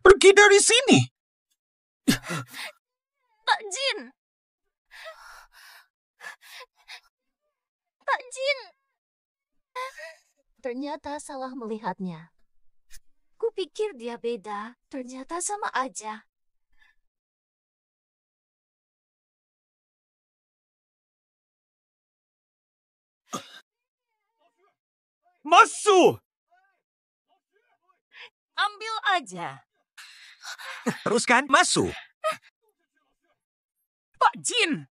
Pergi dari sini! Pak Jin. Pak Jin. Ternyata salah melihatnya. Kupikir dia beda, ternyata sama aja. Masuk! Ambil aja. Teruskan, masuk! Pak Jin!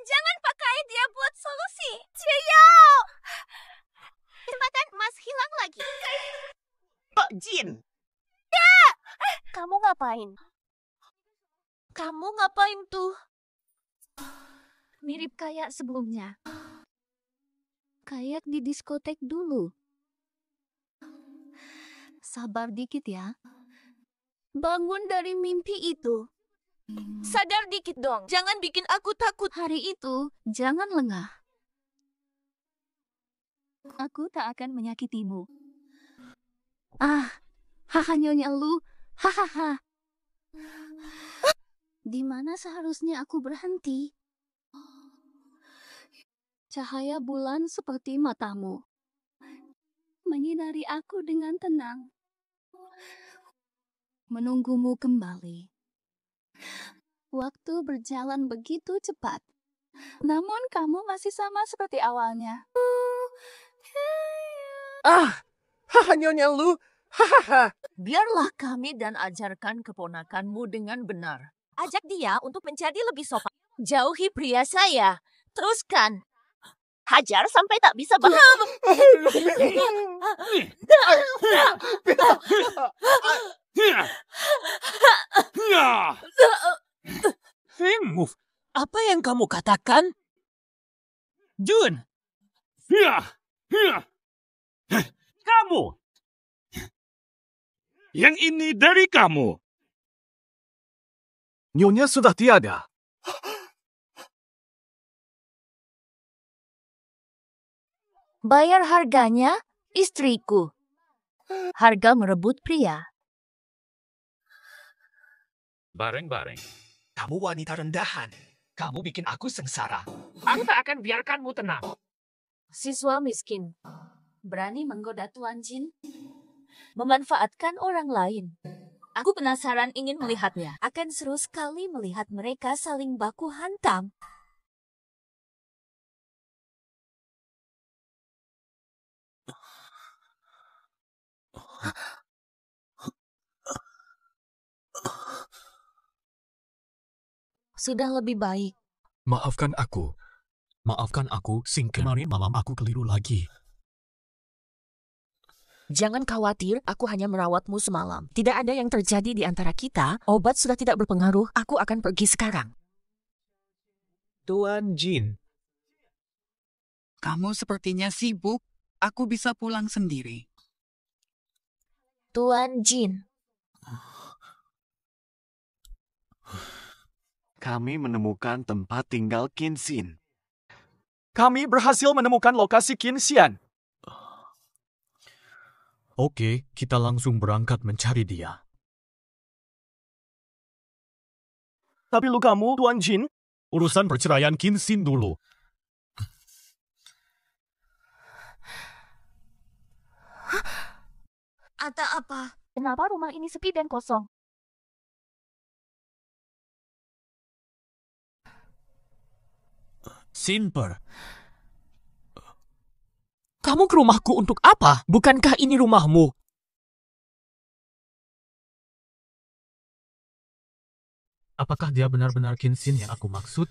Jangan pakai dia buat solusi. Cio! Makan emas hilang lagi. Pak Jin! Ya! Kamu ngapain? Kamu ngapain tuh? Mirip kayak sebelumnya. Kayak di diskotek dulu. Sabar dikit ya. Bangun dari mimpi itu. Sadar dikit dong. Jangan bikin aku takut. Hari itu, jangan lengah. Aku tak akan menyakitimu. Haha Nyonya Lu, hahaha. Di mana seharusnya aku berhenti? Cahaya bulan seperti matamu menyinari aku dengan tenang. Menunggumu kembali. Waktu berjalan begitu cepat. Namun kamu masih sama seperti awalnya. Haha Nyonya Lu, hahaha. Biarlah kami dan ajarkan keponakanmu dengan benar. Ajak dia untuk menjadi lebih sopan. Jauhi pria saya. Teruskan. Hajar sampai tak bisa Move. Apa yang kamu katakan? Jun! Kamu! Yang ini dari kamu. Nyonya sudah tiada. Bayar harganya, istriku. Harga merebut pria. Bareng-bareng. Kamu wanita rendahan. Kamu bikin aku sengsara. Aku tak akan biarkanmu tenang. Siswa miskin. Berani menggoda Tuan Jin. Memanfaatkan orang lain. Aku penasaran ingin melihatnya. Akan seru sekali melihat mereka saling baku hantam. Sudah lebih baik. Maafkan aku. Maafkan aku, Singken. Kemarin malam aku keliru lagi. Jangan khawatir, aku hanya merawatmu semalam. Tidak ada yang terjadi di antara kita. Obat sudah tidak berpengaruh. Aku akan pergi sekarang. Tuan Jin. Kamu sepertinya sibuk. Aku bisa pulang sendiri. Tuan Jin. Kami menemukan tempat tinggal Kinsin. Kami berhasil menemukan lokasi Kinsian. Oke, kita langsung berangkat mencari dia. Tapi lukamu, Tuan Jin? Urusan perceraian Kinsin dulu. Ada apa? Kenapa rumah ini sepi dan kosong? Sinper. Kamu ke rumahku untuk apa? Bukankah ini rumahmu? Apakah dia benar-benar Kinsin yang aku maksud?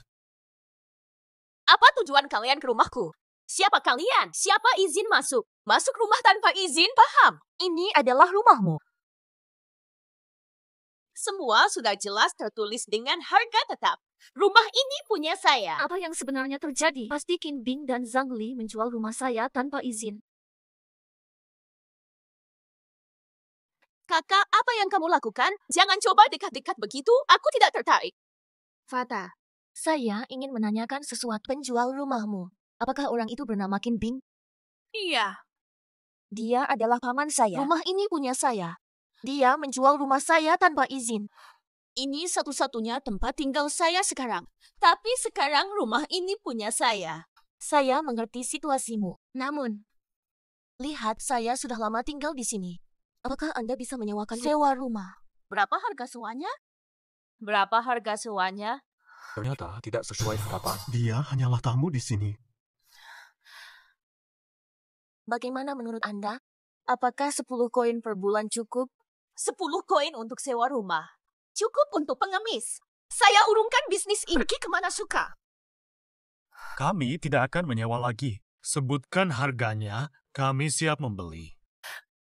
Apa tujuan kalian ke rumahku? Siapa kalian? Siapa izin masuk? Masuk rumah tanpa izin, paham? Ini adalah rumahmu. Semua sudah jelas tertulis dengan harga tetap. Rumah ini punya saya. Apa yang sebenarnya terjadi? Pasti Qin Bing dan Zhang Li menjual rumah saya tanpa izin. Kakak, apa yang kamu lakukan? Jangan coba dekat-dekat begitu. Aku tidak tertarik. Fata, saya ingin menanyakan sesuatu. Penjual rumahmu. Apakah orang itu bernama Qin Bing? Iya. Dia adalah paman saya. Rumah ini punya saya. Dia menjual rumah saya tanpa izin. Ini satu-satunya tempat tinggal saya sekarang. Tapi sekarang rumah ini punya saya. Saya mengerti situasimu. Namun, lihat saya sudah lama tinggal di sini. Apakah Anda bisa menyewakan sewa rumah? Berapa harga sewanya? Berapa harga sewanya? Ternyata tidak sesuai harapan. Dia hanyalah tamu di sini. Bagaimana menurut Anda? Apakah 10 koin per bulan cukup? 10 koin untuk sewa rumah. Cukup untuk pengemis. Saya urungkan bisnis ini. Pergi kemana suka. Kami tidak akan menyewa lagi. Sebutkan harganya, kami siap membeli.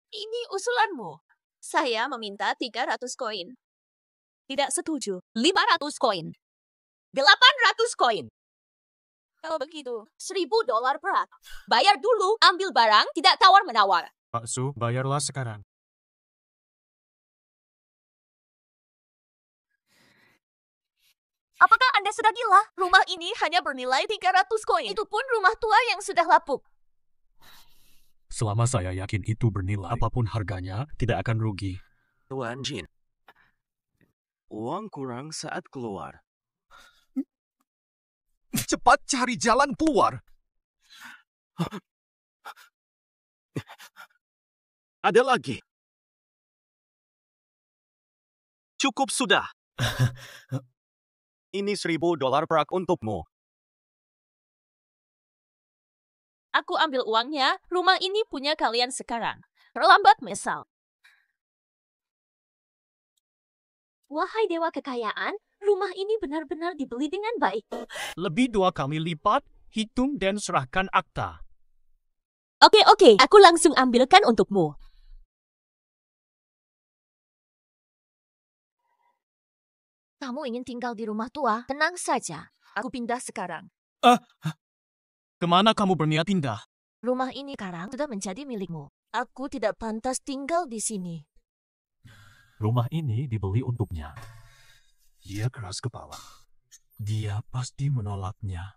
Ini usulanmu. Saya meminta 300 koin. Tidak setuju. 500 koin. 800 koin. Kalau begitu, $1.000 per. Bayar dulu, ambil barang, tidak tawar-menawar. Pak Su, bayarlah sekarang. Apakah Anda sudah gila? Rumah ini hanya bernilai 300 koin. Itu pun rumah tua yang sudah lapuk. Selama saya yakin itu bernilai, apapun harganya tidak akan rugi. Tuan Jin, uang kurang saat keluar. Cepat cari jalan keluar. Ada lagi. Cukup sudah. Ini $1,000 perak untukmu. Aku ambil uangnya, rumah ini punya kalian sekarang. Terlambat mesal. Wahai dewa kekayaan, rumah ini benar-benar dibeli dengan baik. Lebih 2 kali lipat, hitung dan serahkan akta. Oke, aku langsung ambilkan untukmu. Kamu ingin tinggal di rumah tua? Tenang saja. Aku pindah sekarang. Kemana kamu berniat pindah? Rumah ini sekarang sudah menjadi milikmu. Aku tidak pantas tinggal di sini. Rumah ini dibeli untuknya. Dia keras kepala. Dia pasti menolaknya.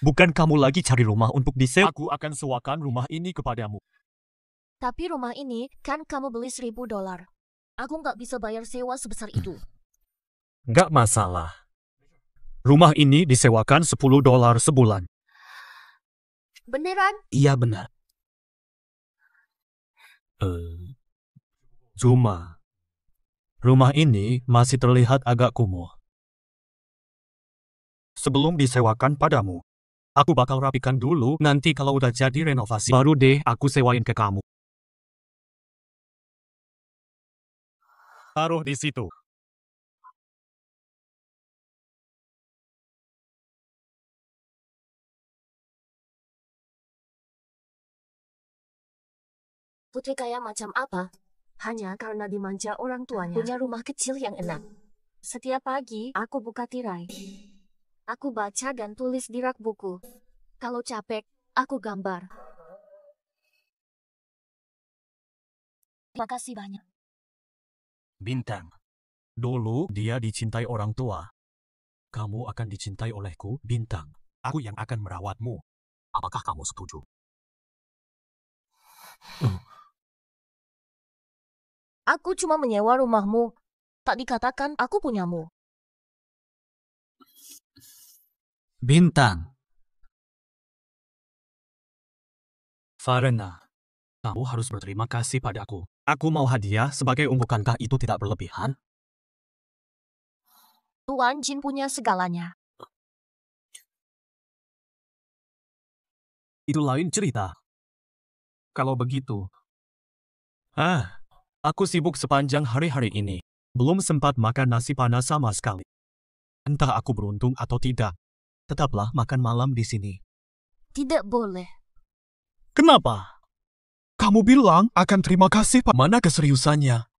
Bukan kamu lagi cari rumah untuk disewa. Aku akan sewakan rumah ini kepadamu. Tapi rumah ini kan kamu beli $1,000. Aku nggak bisa bayar sewa sebesar itu. Nggak masalah. Rumah ini disewakan $10 sebulan. Beneran? Iya benar. Cuma, rumah ini masih terlihat agak kumuh. Sebelum disewakan padamu, aku bakal rapikan dulu. Nanti kalau udah jadi renovasi, baru deh aku sewain ke kamu. Taruh di situ. Putri kaya macam apa? Hanya karena dimanja orang tuanya. Punya rumah kecil yang enak. Setiap pagi, aku buka tirai. Aku baca dan tulis di rak buku. Kalau capek, aku gambar. Terima kasih banyak. Bintang. Dulu dia dicintai orang tua. Kamu akan dicintai olehku, Bintang. Aku yang akan merawatmu. Apakah kamu setuju? Aku cuma menyewa rumahmu. Tak dikatakan aku punyamu. Bintang. Farena, kamu harus berterima kasih padaku. Aku mau hadiah sebagai bukankah itu tidak berlebihan? Tuan Jin punya segalanya. Itu lain cerita. Kalau begitu. Aku sibuk sepanjang hari-hari ini. Belum sempat makan nasi panas sama sekali. Entah aku beruntung atau tidak. Tetaplah makan malam di sini. Tidak boleh. Kenapa? Kamu bilang akan terima kasih. Mana keseriusannya?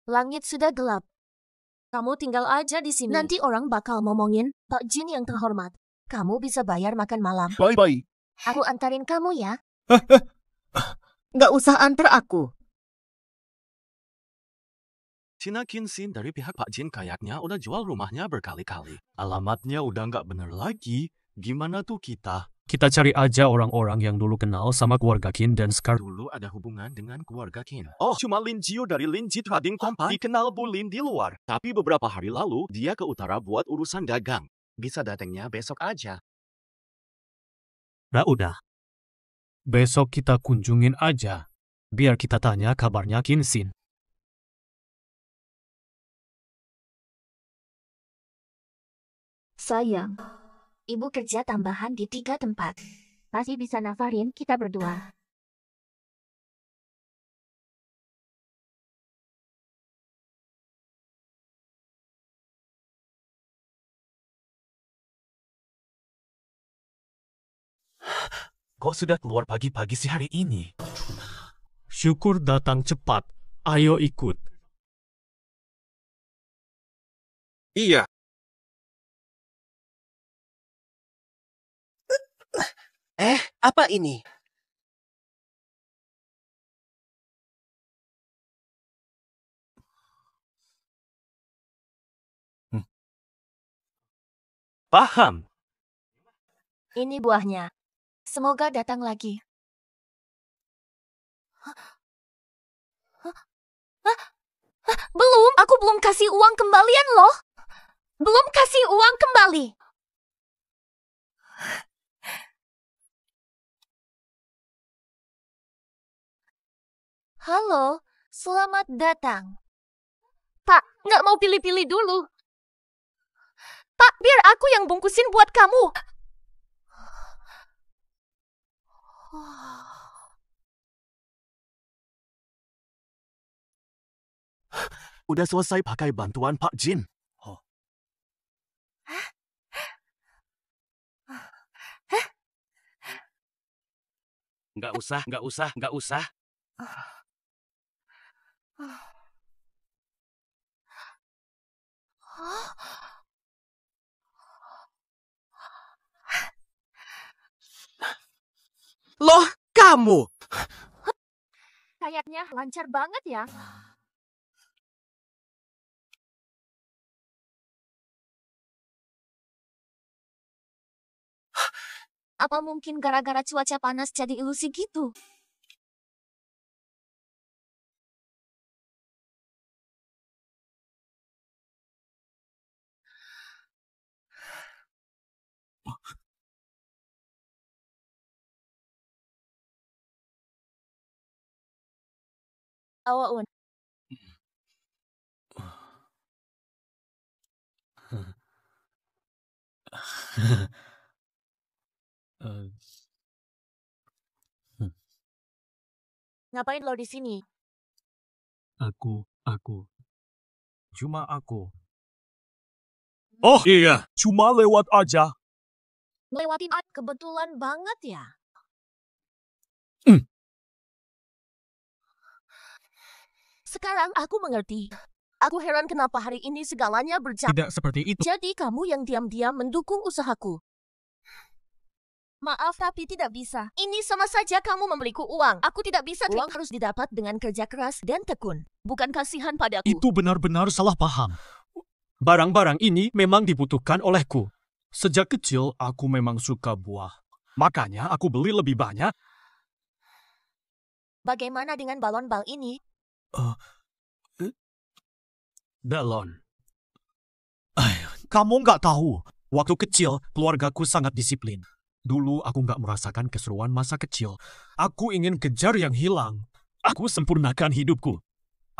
Langit sudah gelap. Kamu tinggal aja di sini. Nanti orang bakal ngomongin, Pak Jin yang terhormat. Kamu bisa bayar makan malam. Bye-bye. Aku antarin kamu ya. Nggak usah antar aku. Cina Kinsin dari pihak Pak Jin kayaknya udah jual rumahnya berkali-kali. Alamatnya udah nggak bener lagi. Gimana tuh kita? Kita cari aja orang-orang yang dulu kenal sama keluarga Qin dan sekarang Dulu ada hubungan dengan keluarga Qin. Oh, cuma Lin Jiu dari Lin Ji Trading Company dikenal Bu Lin di luar. Tapi beberapa hari lalu, dia ke utara buat urusan dagang. Bisa datangnya besok aja. udah. Besok kita kunjungin aja. Biar kita tanya kabarnya Kinsin. Sayang, ibu kerja tambahan di 3 tempat. Pasti bisa nafarin kita berdua. Kok sudah keluar pagi-pagi sih hari ini? Syukur datang cepat. Ayo ikut. Iya. Apa ini? Paham. Ini buahnya. Semoga datang lagi. Belum, aku belum kasih uang kembalian loh. Belum kasih uang kembali. Halo, selamat datang. Pak, nggak mau pilih-pilih dulu. Pak, biar aku yang bungkusin buat kamu. Udah selesai pakai bantuan Pak Jin. Nggak usah. Loh, kamu! Kayaknya lancar banget ya. Apa mungkin gara-gara cuaca panas jadi ilusi gitu? Awaun. Ngapain lo di sini? Aku. Cuma aku. Oh iya, cuma lewat aja. Lewatin kebetulan banget ya. Sekarang aku mengerti. Aku heran kenapa hari ini segalanya berjalan. Tidak seperti itu. Jadi kamu yang diam-diam mendukung usahaku. Maaf, tapi tidak bisa. Ini sama saja kamu membeliku uang. Aku tidak bisa. Uang harus didapat dengan kerja keras dan tekun. Bukan kasihan padaku. Itu benar-benar salah paham. Barang-barang ini memang dibutuhkan olehku. Sejak kecil, aku memang suka buah. Makanya aku beli lebih banyak. Bagaimana dengan balon bal ini? Balon. Kamu nggak tahu. Waktu kecil, keluargaku sangat disiplin. Dulu aku nggak merasakan keseruan masa kecil. Aku ingin kejar yang hilang. Aku sempurnakan hidupku.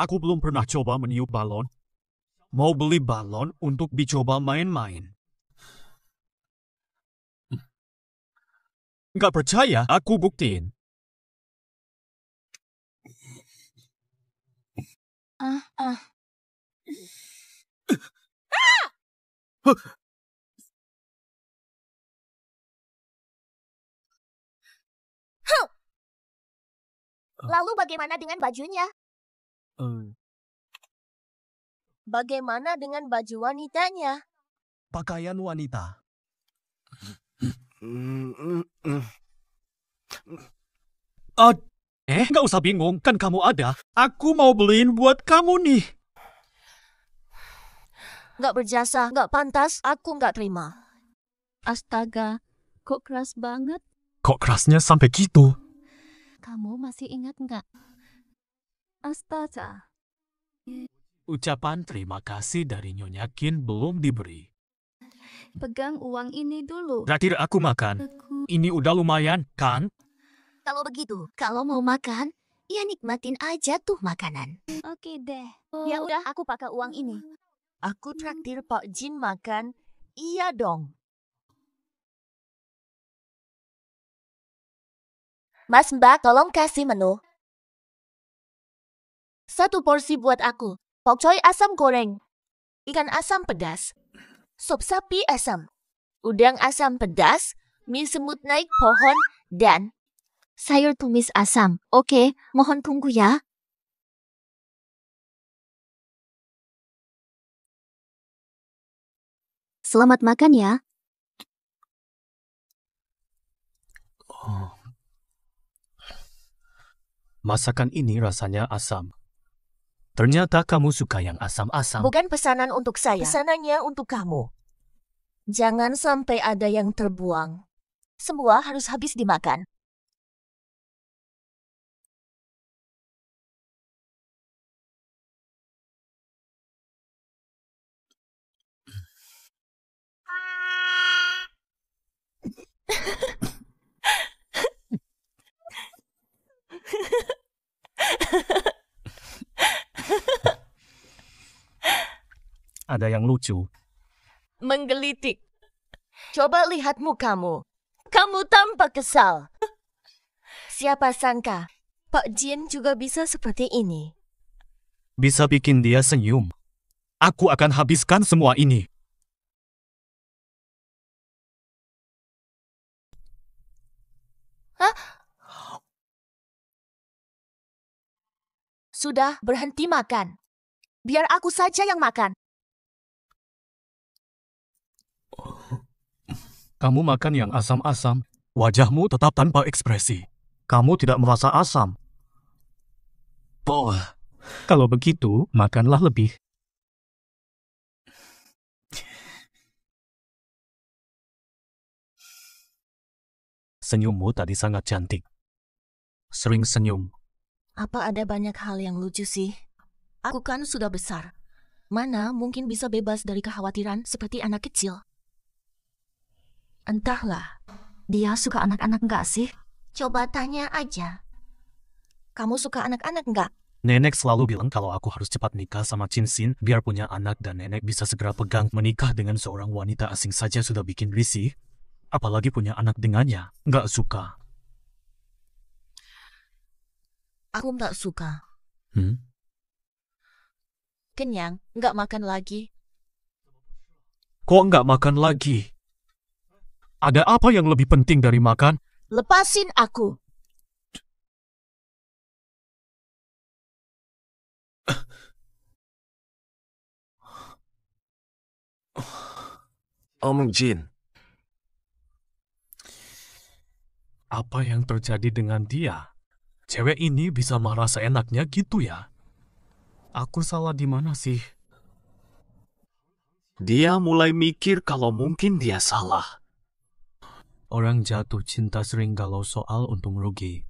Aku belum pernah coba meniup balon. Mau beli balon untuk dicoba main-main. Nggak percaya? Aku buktiin. Lalu bagaimana dengan bajunya? Bagaimana dengan baju wanitanya? Pakaian wanita. Nggak usah bingung, kan kamu ada. Aku mau beliin buat kamu nih. Nggak berjasa, nggak pantas, aku nggak terima. Astaga, kok keras banget? Kok kerasnya sampai gitu? Kamu masih ingat nggak? Astaga. Ucapan terima kasih dari Nyonya Qin belum diberi. Pegang uang ini dulu. Terakhir aku makan. Ini udah lumayan, kan? Kalau begitu, kalau mau makan, ya nikmatin aja tuh makanan. Oke deh. Ya udah, aku pakai uang ini. Aku traktir Pak Jin makan. Iya dong. Mas Mbak, tolong kasih menu. 1 porsi buat aku. Pokcoy asam goreng. Ikan asam pedas. Sop sapi asam. Udang asam pedas. Mie semut naik pohon. Dan sayur tumis asam. Oke, mohon tunggu ya. Selamat makan ya. Masakan ini rasanya asam. Ternyata kamu suka yang asam-asam. bukan pesanan untuk saya. Pesanannya untuk kamu. Jangan sampai ada yang terbuang. Semua harus habis dimakan. Ada yang lucu. Menggelitik. Coba lihat mukamu. Kamu tampak kesal. Siapa sangka, Pak Jin juga bisa seperti ini. Bisa bikin dia senyum. Aku akan habiskan semua ini. Hah? Sudah, berhenti makan. Biar aku saja yang makan. Kamu makan yang asam-asam. Wajahmu tetap tanpa ekspresi. Kamu tidak merasa asam. Kalau begitu, makanlah lebih. Senyummu tadi sangat cantik. Sering senyum. Apa ada banyak hal yang lucu sih? Aku kan sudah besar. Mana mungkin bisa bebas dari kekhawatiran seperti anak kecil? Entahlah, dia suka anak-anak enggak sih? Coba tanya aja. Kamu suka anak-anak enggak? Nenek selalu bilang kalau aku harus cepat nikah sama Chin Sin biar punya anak dan nenek bisa segera pegang. Menikah dengan seorang wanita asing saja sudah bikin risih. Apalagi punya anak dengannya. Nggak suka. Aku nggak suka. Hmm? Kenyang, nggak makan lagi. Kok nggak makan lagi? Ada apa yang lebih penting dari makan? Lepasin aku. Om Jin. Apa yang terjadi dengan dia? Cewek ini bisa marah seenaknya gitu ya? Aku salah di mana sih? Dia mulai mikir kalau mungkin dia salah. Orang jatuh cinta sering galau soal untung rugi.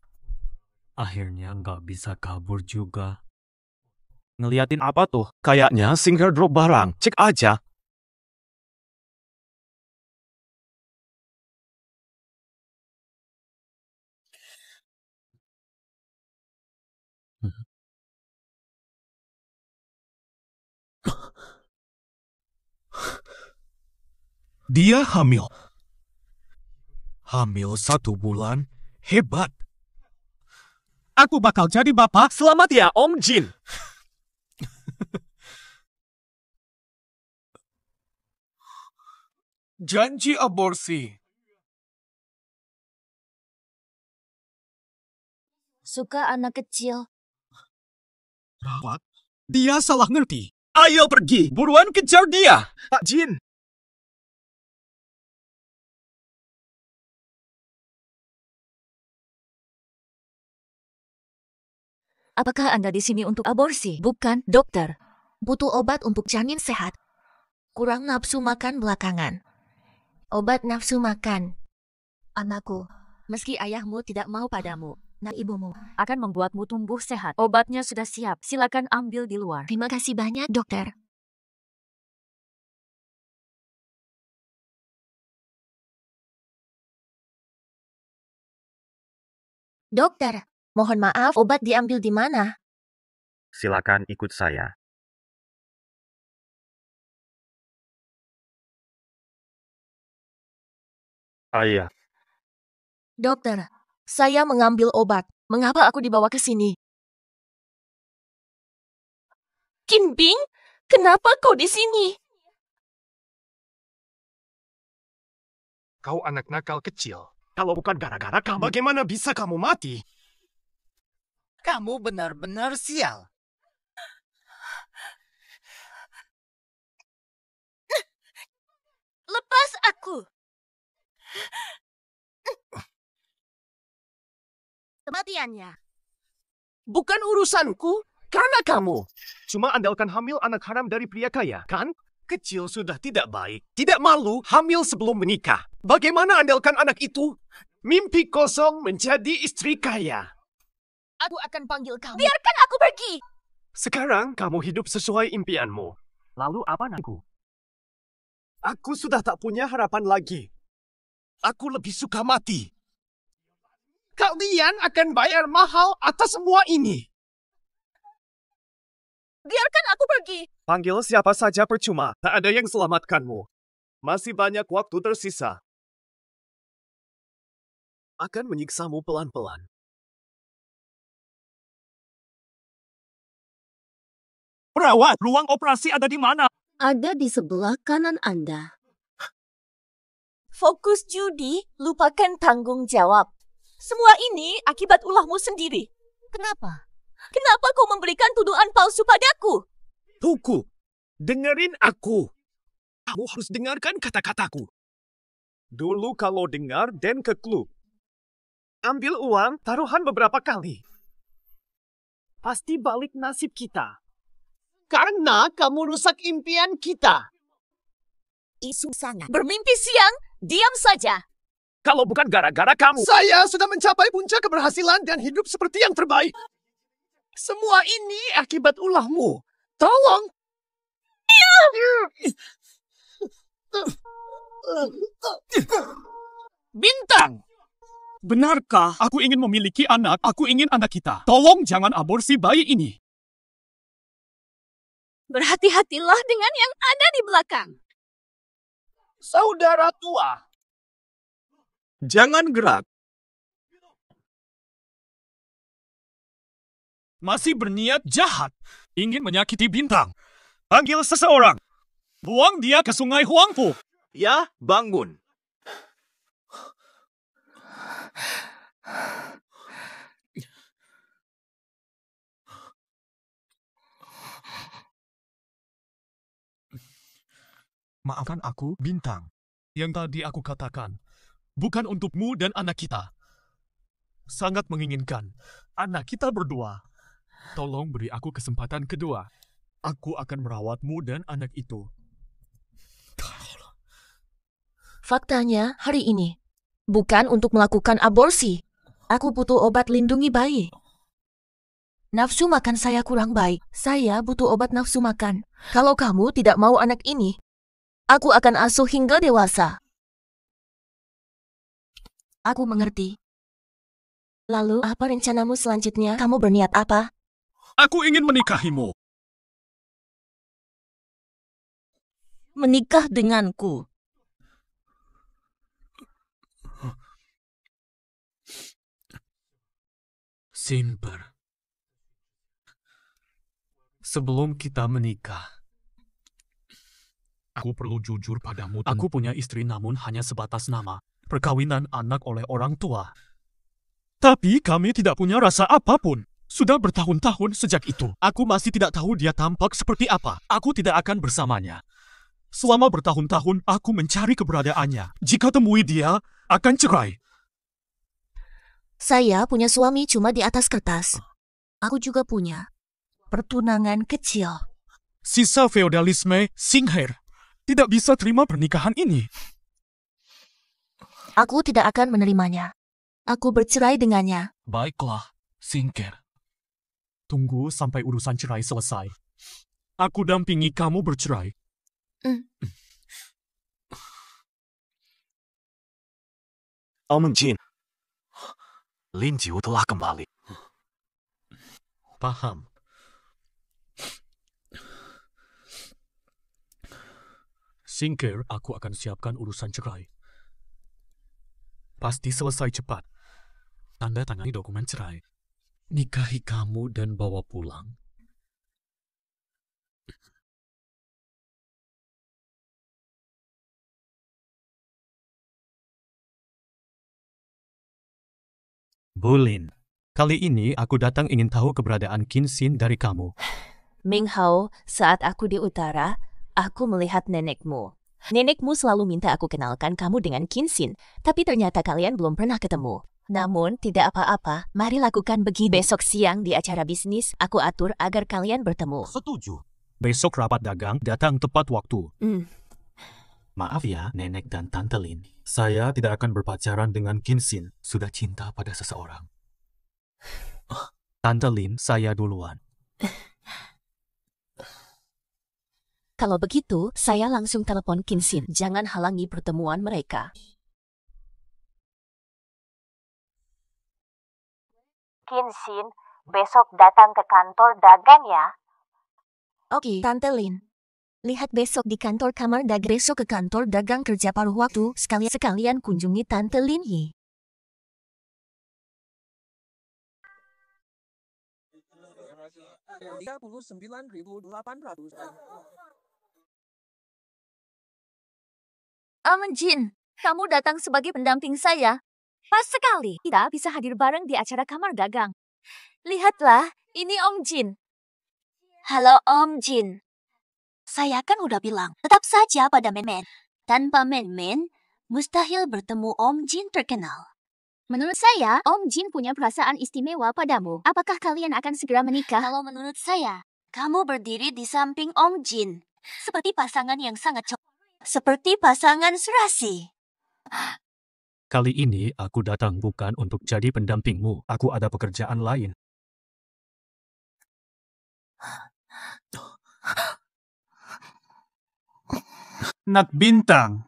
Akhirnya nggak bisa kabur juga. Ngeliatin apa tuh? Kayaknya single drop barang. Cek aja. Dia hamil. Hamil 1 bulan? Hebat. Aku bakal jadi bapak. Selamat ya, Om Jin. Janji aborsi. Suka anak kecil. Rawat. Dia salah ngerti. Ayo pergi. Buruan kejar dia. Pak Jin. Apakah Anda di sini untuk aborsi? Bukan, dokter. Butuh obat untuk janin sehat. Kurang nafsu makan belakangan. Obat nafsu makan. Anakku, meski ayahmu tidak mau padamu, nah ibumu Akan membuatmu tumbuh sehat. Obatnya sudah siap. Silakan ambil di luar. Terima kasih banyak, dokter. Dokter, mohon maaf, obat diambil di mana? Silakan ikut saya. Ayah. Dokter, saya mengambil obat. Mengapa aku dibawa ke sini? Kim Bing, kenapa kau di sini? Kau anak nakal kecil. Kalau bukan gara-gara kamu, bagaimana bisa kamu mati? Kamu benar-benar sial. Lepas aku. Kematiannya. Bukan urusanku, karena kamu. Cuma andalkan hamil anak haram dari pria kaya, kan? Kecil sudah tidak baik. Tidak malu hamil sebelum menikah. Bagaimana andalkan anak itu? Mimpi kosong menjadi istri kaya. Aku akan panggil kamu. Biarkan aku pergi. Sekarang kamu hidup sesuai impianmu. Lalu apa anakku? Aku sudah tak punya harapan lagi. Aku lebih suka mati. Kalian akan bayar mahal atas semua ini. Biarkan aku pergi. Panggil siapa saja percuma. Tak ada yang selamatkanmu. Masih banyak waktu tersisa. Akan menyiksamu pelan-pelan. Perawat, ruang operasi ada di mana? Ada di sebelah kanan Anda. Fokus judi, lupakan tanggung jawab. Semua ini akibat ulahmu sendiri. Kenapa? Kenapa kau memberikan tuduhan palsu padaku? Tuku, dengerin aku. Kamu harus dengarkan kata-kataku. Dulu kalau dengar dan ke klub. Ambil uang, taruhan beberapa kali. Pasti balik nasib kita. Karena kamu rusak impian kita. Isu sangat. Bermimpi siang, diam saja. Kalau bukan gara-gara kamu. Saya sudah mencapai puncak keberhasilan dan hidup seperti yang terbaik. Semua ini akibat ulahmu. Tolong. Bintang! Benarkah aku ingin memiliki anak? Aku ingin anak kita. Tolong jangan aborsi bayi ini. Berhati-hatilah dengan yang ada di belakang. Saudara tua. Jangan gerak. Masih berniat jahat. Ingin menyakiti Bintang. Panggil seseorang. Buang dia ke sungai Huangpu. Ya, bangun. Maafkan aku, Bintang. Yang tadi aku katakan, bukan untukmu dan anak kita. Sangat menginginkan anak kita berdua. Tolong beri aku kesempatan kedua. Aku akan merawatmu dan anak itu. Faktanya, hari ini, bukan untuk melakukan aborsi. Aku butuh obat lindungi bayi. Nafsu makan saya kurang baik. Saya butuh obat nafsu makan. Kalau kamu tidak mau anak ini, aku akan asuh hingga dewasa. Aku mengerti. Lalu, apa rencanamu selanjutnya? Kamu berniat apa? Aku ingin menikahimu. Menikah denganku. Simper. Sebelum kita menikah, aku perlu jujur padamu. Aku punya istri namun hanya sebatas nama. Perkawinan anak oleh orang tua. Tapi kami tidak punya rasa apapun. Sudah bertahun-tahun sejak itu. Aku masih tidak tahu dia tampak seperti apa. Aku tidak akan bersamanya. Selama bertahun-tahun aku mencari keberadaannya. Jika temui dia, akan cerai. Saya punya suami cuma di atas kertas. Aku juga punya pertunangan kecil. Sisa feodalisme Singher tidak bisa terima pernikahan ini. Aku tidak akan menerimanya. Aku bercerai dengannya. Baiklah, Singher. Tunggu sampai urusan cerai selesai. Aku dampingi kamu bercerai. Jin. Lin Jiu telah kembali. Paham. Singher, aku akan siapkan urusan cerai. Pasti selesai cepat. Tanda tangani dokumen cerai. Nikahi kamu dan bawa pulang. Bulin, kali ini aku datang ingin tahu keberadaan Kinsin dari kamu. Ming Hao, saat aku di utara, aku melihat nenekmu. Nenekmu selalu minta aku kenalkan kamu dengan Kinsin, tapi ternyata kalian belum pernah ketemu. Namun, tidak apa-apa, mari lakukan begitu. Besok siang di acara bisnis, aku atur agar kalian bertemu. Setuju. Besok rapat dagang datang tepat waktu. Maaf ya, Nenek dan Tante Lin. Saya tidak akan berpacaran dengan Kinsin. Sudah cinta pada seseorang. Tante Lin, saya duluan. Kalau begitu, saya langsung telepon Kinsin. Jangan halangi pertemuan mereka. Kinsin, besok datang ke kantor dagang ya. Oke, Tante Lin. Lihat besok di kantor kamar dagang. Besok ke kantor dagang kerja paruh waktu. Sekalian kunjungi Tante Lin Yi. Om Jin, kamu datang sebagai pendamping saya. Pas sekali, kita bisa hadir bareng di acara kamar dagang. Lihatlah, ini Om Jin. Halo Om Jin. Saya kan udah bilang, tetap saja pada Men-Men. Tanpa Men-Men, mustahil bertemu Om Jin terkenal. Menurut saya, Om Jin punya perasaan istimewa padamu. Apakah kalian akan segera menikah? Kalau menurut saya, kamu berdiri di samping Om Jin. Seperti pasangan yang sangat cocok. Seperti pasangan serasi. Kali ini aku datang bukan untuk jadi pendampingmu. Aku ada pekerjaan lain. Nak bintang.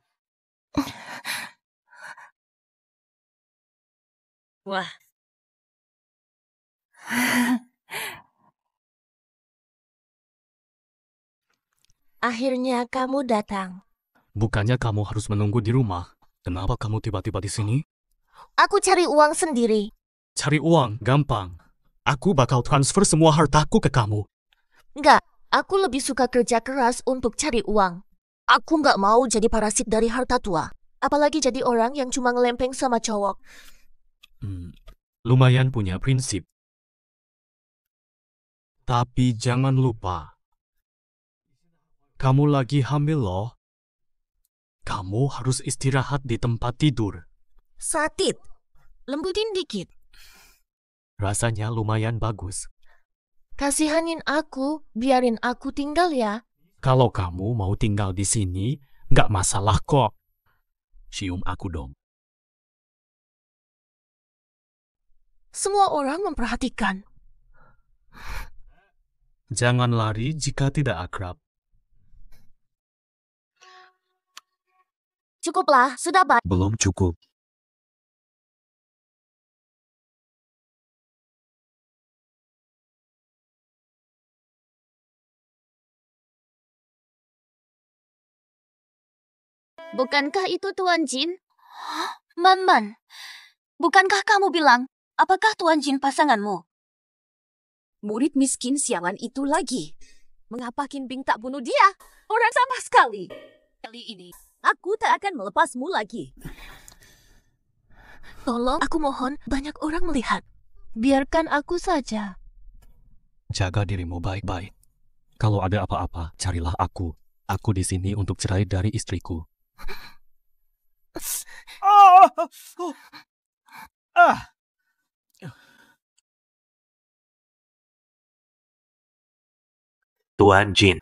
Wah. Akhirnya kamu datang. Bukannya kamu harus menunggu di rumah. Kenapa kamu tiba-tiba di sini? Aku cari uang sendiri. Cari uang, gampang. Aku bakal transfer semua hartaku ke kamu. Enggak, aku lebih suka kerja keras untuk cari uang. Aku nggak mau jadi parasit dari harta tua. Apalagi jadi orang yang cuma ngelempeng sama cowok. Lumayan punya prinsip. Tapi jangan lupa. Kamu lagi hamil loh. Kamu harus istirahat di tempat tidur. Satit, lembutin dikit. Rasanya lumayan bagus. Kasihanin aku, biarin aku tinggal ya. Kalau kamu mau tinggal di sini, nggak masalah kok. Cium aku dong. Semua orang memperhatikan. Jangan lari jika tidak akrab. Cukuplah, sudah baik. Belum cukup. Bukankah itu Tuan Jin? Man, bukankah kamu bilang, apakah Tuan Jin pasanganmu? Murid miskin sialan itu lagi. Mengapa Qin Bing tak bunuh dia? Orang sama sekali. Kali ini, aku tak akan melepasmu lagi. Tolong, aku mohon, banyak orang melihat. Biarkan aku saja. Jaga dirimu baik-baik. Kalau ada apa-apa, carilah aku. Aku di sini untuk cerai dari istriku. Tuan Jin.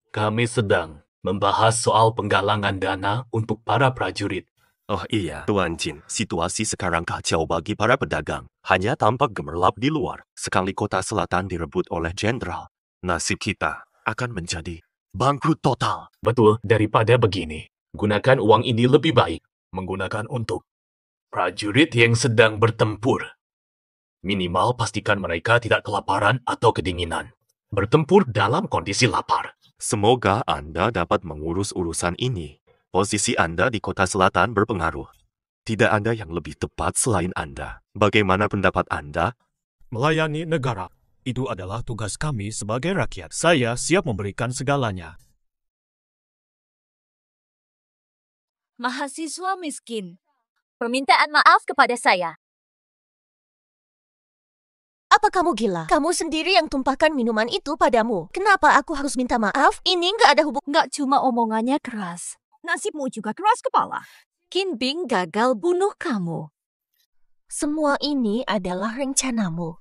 Kami sedang membahas soal penggalangan dana untuk para prajurit. Oh iya, Tuan Jin, situasi sekarang kacau bagi para pedagang. Hanya tampak gemerlap di luar. Sekali kota selatan direbut oleh jenderal, nasib kita akan menjadi bangkrut total. Betul, daripada begini. Gunakan uang ini lebih baik. Menggunakan untuk prajurit yang sedang bertempur. Minimal pastikan mereka tidak kelaparan atau kedinginan. Bertempur dalam kondisi lapar. Semoga Anda dapat mengurus urusan ini. Posisi Anda di kota selatan berpengaruh. Tidak ada yang lebih tepat selain Anda. Bagaimana pendapat Anda? Melayani negara. Itu adalah tugas kami sebagai rakyat. Saya siap memberikan segalanya. Mahasiswa miskin. Permintaan maaf kepada saya. Apa kamu gila? Kamu sendiri yang tumpahkan minuman itu padamu. Kenapa aku harus minta maaf? Ini nggak ada hubungan. Nggak cuma omongannya keras. Nasibmu juga keras kepala. Qin Bing gagal bunuh kamu. Semua ini adalah rencanamu.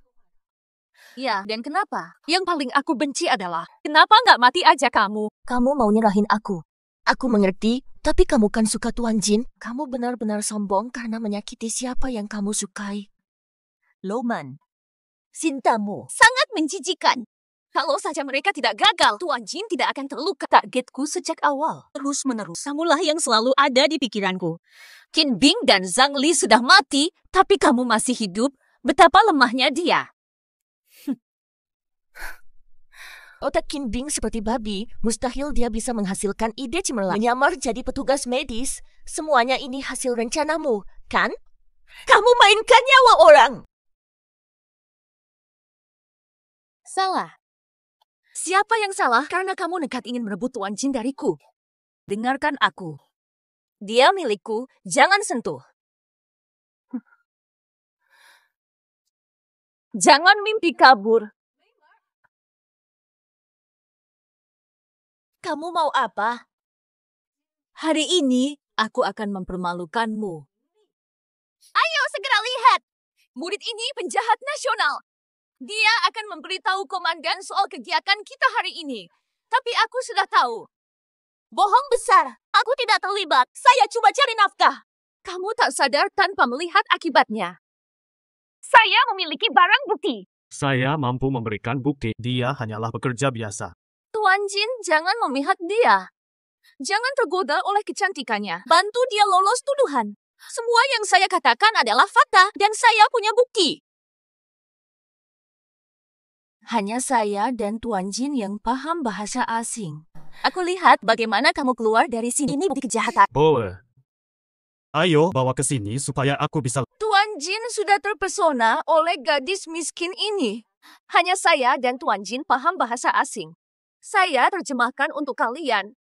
Ya, dan kenapa? Yang paling aku benci adalah, kenapa nggak mati aja kamu? Kamu mau nyerahin aku. Aku mengerti, tapi kamu kan suka Tuan Jin. Kamu benar-benar sombong karena menyakiti siapa yang kamu sukai. Loman, cintamu sangat menjijikan. Kalau saja mereka tidak gagal, Tuan Jin tidak akan terluka. Targetku sejak awal, terus-menerus. Kamulah yang selalu ada di pikiranku. Qin Bing dan Zhang Li sudah mati, tapi kamu masih hidup. Betapa lemahnya dia. Otak Qin Bing seperti babi, mustahil dia bisa menghasilkan ide cemerlang. Menyamar jadi petugas medis, semuanya ini hasil rencanamu, kan? Kamu mainkan nyawa orang. Salah. Siapa yang salah karena kamu nekat ingin merebut Tuan Jin dariku? Dengarkan aku. Dia milikku, jangan sentuh. Jangan mimpi kabur. Kamu mau apa? Hari ini aku akan mempermalukanmu. Ayo segera lihat. Murid ini penjahat nasional. Dia akan memberitahu komandan soal kegiatan kita hari ini. Tapi aku sudah tahu. Bohong besar. Aku tidak terlibat. Saya cuma cari nafkah. Kamu tak sadar tanpa melihat akibatnya. Saya memiliki barang bukti. Saya mampu memberikan bukti. Dia hanyalah pekerja biasa. Tuan Jin, jangan memihak dia. Jangan tergoda oleh kecantikannya. Bantu dia lolos tuduhan. Semua yang saya katakan adalah fakta dan saya punya bukti. Hanya saya dan Tuan Jin yang paham bahasa asing. Aku lihat bagaimana kamu keluar dari sini. Ini bukti kejahatan. Boleh. Ayo bawa ke sini supaya aku bisa... Tuan Jin sudah terpesona oleh gadis miskin ini. Hanya saya dan Tuan Jin paham bahasa asing. Saya terjemahkan untuk kalian.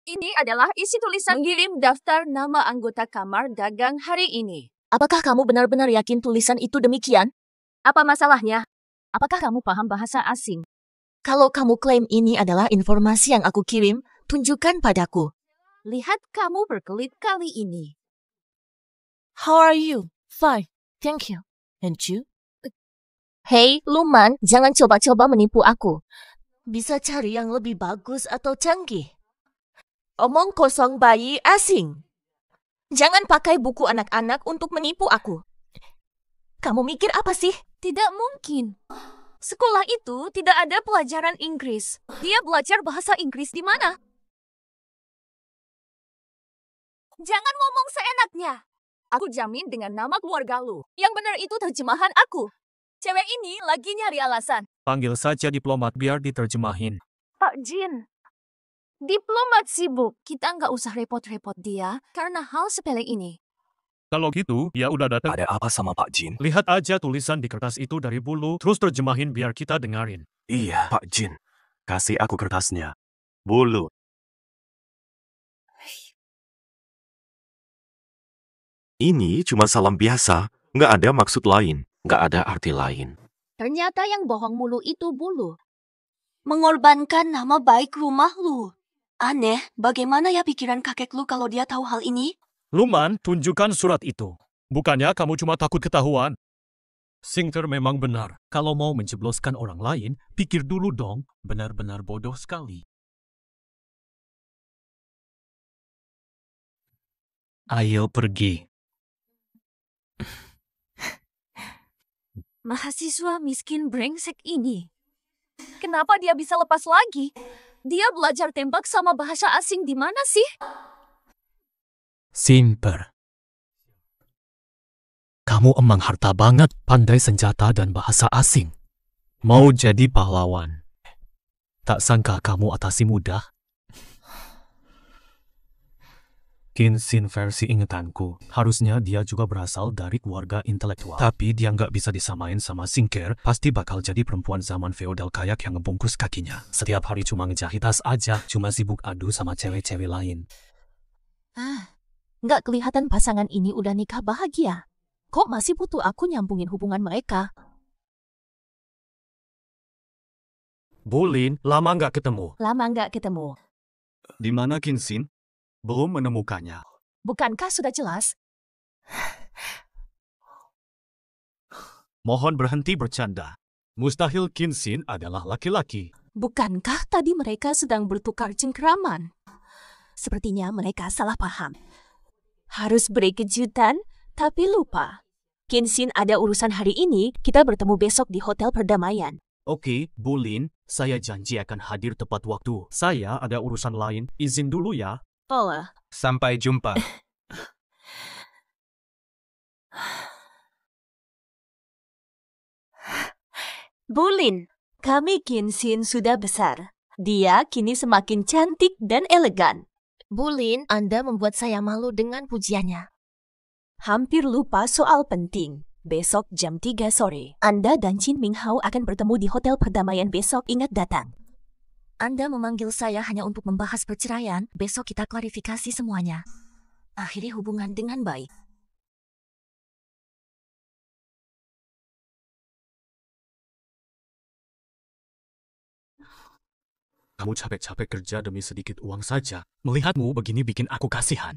Ini adalah isi tulisan mengirim daftar nama anggota kamar dagang hari ini. Apakah kamu benar-benar yakin tulisan itu demikian? Apa masalahnya? Apakah kamu paham bahasa asing? Kalau kamu klaim ini adalah informasi yang aku kirim, tunjukkan padaku. Lihat kamu berkelit kali ini. How are you? Fine, thank you. And you? Hey, Luman, jangan coba-coba menipu aku. Bisa cari yang lebih bagus atau canggih. Omong kosong bayi asing. Jangan pakai buku anak-anak untuk menipu aku. Kamu mikir apa sih? Tidak mungkin. Sekolah itu tidak ada pelajaran Inggris. Dia belajar bahasa Inggris di mana? Jangan ngomong seenaknya. Aku jamin dengan nama keluarga lu. Yang benar itu terjemahan aku. Cewek ini lagi nyari alasan. Panggil saja diplomat biar diterjemahin. Pak Jin, diplomat sibuk. Kita nggak usah repot-repot dia karena hal sepele ini. Kalau gitu, ya udah datang. Ada apa sama Pak Jin? Lihat aja tulisan di kertas itu dari bulu, terus terjemahin biar kita dengarin. Iya, Pak Jin. Kasih aku kertasnya. Bulu. Ini cuma salam biasa. Nggak ada maksud lain. Nggak ada arti lain. Ternyata yang bohong mulu itu bulu. Mengorbankan nama baik rumah lu. Aneh, bagaimana ya pikiran kakek lu kalau dia tahu hal ini? Luman, tunjukkan surat itu. Bukannya kamu cuma takut ketahuan. Singter memang benar. Kalau mau menjebloskan orang lain, pikir dulu dong. Benar-benar bodoh sekali. Ayo pergi. Mahasiswa miskin brengsek ini. Kenapa dia bisa lepas lagi? Dia belajar tembak sama bahasa asing di mana sih? Simper. Kamu emang harta banget, pandai senjata dan bahasa asing. Mau jadi pahlawan. Tak sangka kamu atasi mudah. Kinsin versi ingetanku. Harusnya dia juga berasal dari keluarga intelektual. Tapi dia nggak bisa disamain sama Singker. Pasti bakal jadi perempuan zaman feodal kayak yang ngebungkus kakinya. Setiap hari cuma ngejahit tas aja. Cuma sibuk adu sama cewek-cewek lain. Nggak kelihatan pasangan ini udah nikah bahagia. Kok masih butuh aku nyambungin hubungan mereka? Bolin, lama nggak ketemu. Lama nggak ketemu. Di mana Kinsin? Belum menemukannya. Bukankah sudah jelas? Mohon berhenti bercanda. Mustahil Kinsin adalah laki-laki. Bukankah tadi mereka sedang bertukar cengkeraman? Sepertinya mereka salah paham. Harus beri kejutan, tapi lupa. Kinsin ada urusan hari ini, kita bertemu besok di Hotel Perdamaian. Oke, Bulin, saya janji akan hadir tepat waktu. Saya ada urusan lain, izin dulu ya. Paula. Sampai jumpa. Bulin, kami Kinsin sudah besar. Dia kini semakin cantik dan elegan. Bulin, Anda membuat saya malu dengan pujiannya. Hampir lupa soal penting. Besok jam 3 sore, Anda dan Jin Minghao akan bertemu di Hotel Perdamaian besok, ingat datang. Anda memanggil saya hanya untuk membahas perceraian, besok kita klarifikasi semuanya. Akhiri hubungan dengan baik. Kamu capek-capek kerja demi sedikit uang saja. Melihatmu begini bikin aku kasihan.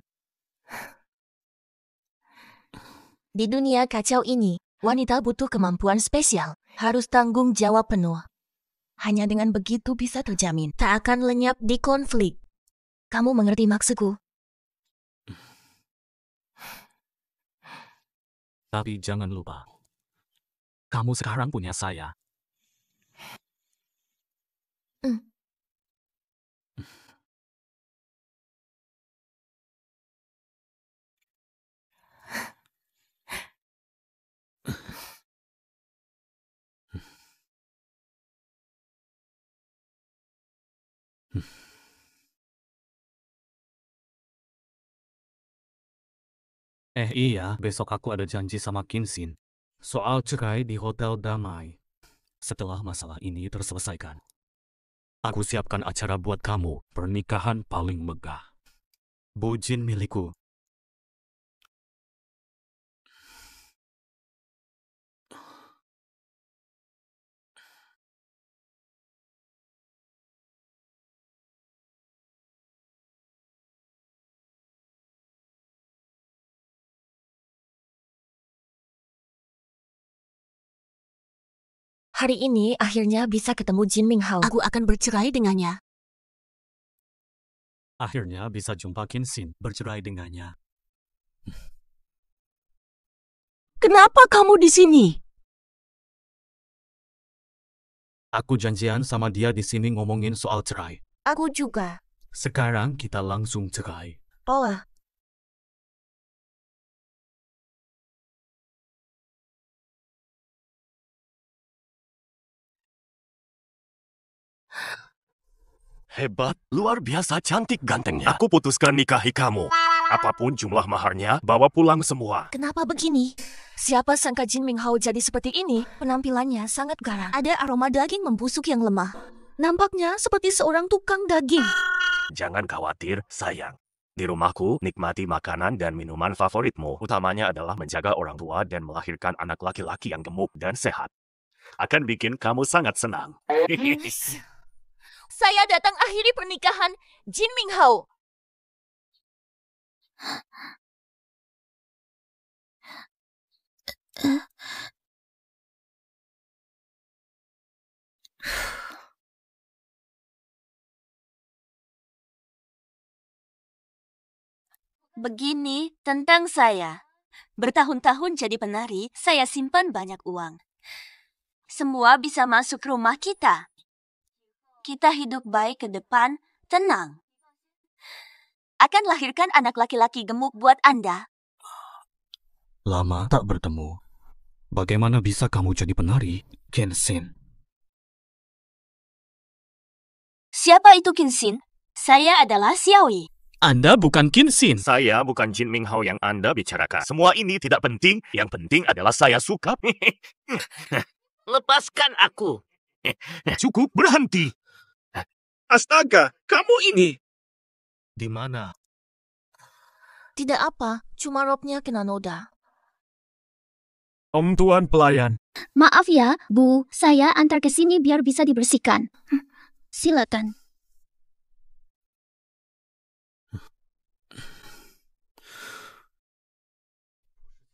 Di dunia kacau ini, wanita butuh kemampuan spesial, harus tanggung jawab penuh. Hanya dengan begitu bisa terjamin tak akan lenyap di konflik. Kamu mengerti maksudku? Tapi jangan lupa, kamu sekarang punya saya. Iya, besok aku ada janji sama Kinsin. Soal cerai di Hotel Damai. Setelah masalah ini terselesaikan, aku siapkan acara buat kamu, pernikahan paling megah. Bu Jin milikku. Hari ini akhirnya bisa ketemu Jin Minghao. Aku akan bercerai dengannya. Akhirnya bisa jumpa Kinsin, bercerai dengannya. Kenapa kamu di sini? Aku janjian sama dia di sini ngomongin soal cerai. Aku juga. Sekarang kita langsung cerai. Paula. Hebat, luar biasa cantik gantengnya. Aku putuskan nikahi kamu. Apapun jumlah maharnya, bawa pulang semua. Kenapa begini? Siapa sangka Jin Minghao jadi seperti ini? Penampilannya sangat garang. Ada aroma daging membusuk yang lemah. Nampaknya seperti seorang tukang daging. Jangan khawatir, sayang. Di rumahku, nikmati makanan dan minuman favoritmu. Utamanya adalah menjaga orang tua dan melahirkan anak laki-laki yang gemuk dan sehat. Akan bikin kamu sangat senang. Saya datang akhiri pernikahan Jin Minghao. Begini tentang saya. Bertahun-tahun jadi penari, saya simpan banyak uang. Semua bisa masuk rumah kita. Kita hidup baik ke depan, tenang. Akan lahirkan anak laki-laki gemuk buat Anda. Lama tak bertemu. Bagaimana bisa kamu jadi penari, Kinsin? Siapa itu Kinsin? Saya adalah Xiaoyi. Anda bukan Kinsin. Saya bukan Jin Minghao yang Anda bicarakan. Semua ini tidak penting. Yang penting adalah saya suka. Lepaskan aku. Cukup, berhenti. Astaga, kamu ini. Di mana? Tidak apa, cuma robnya kena noda. Om Tuan Pelayan. Maaf ya, Bu. Saya antar ke sini biar bisa dibersihkan. Silakan.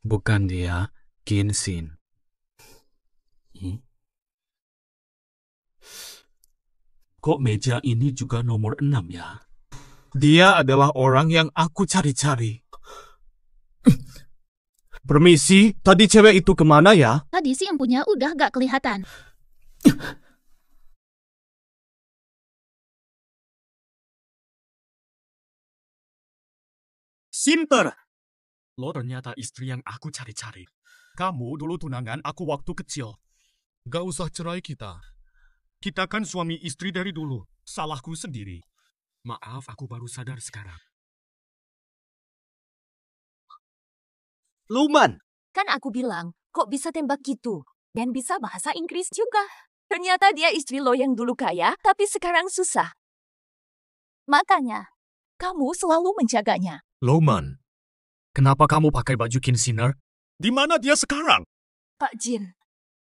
Bukan dia, Kinsin. Kok meja ini juga nomor 6 ya? Dia adalah orang yang aku cari-cari. Permisi, tadi cewek itu kemana ya? Tadi si empunya udah gak kelihatan. Sinter! Lo ternyata istri yang aku cari-cari. Kamu dulu tunangan aku waktu kecil. Gak usah cerai kita. Kita kan suami istri dari dulu. Salahku sendiri. Maaf, aku baru sadar sekarang. Luman! Kan aku bilang, kok bisa tembak gitu? Dan bisa bahasa Inggris juga. Ternyata dia istri lo yang dulu kaya, tapi sekarang susah. Makanya, kamu selalu menjaganya. Loman, kenapa kamu pakai baju Kinsinner? Di mana dia sekarang? Pak Jin,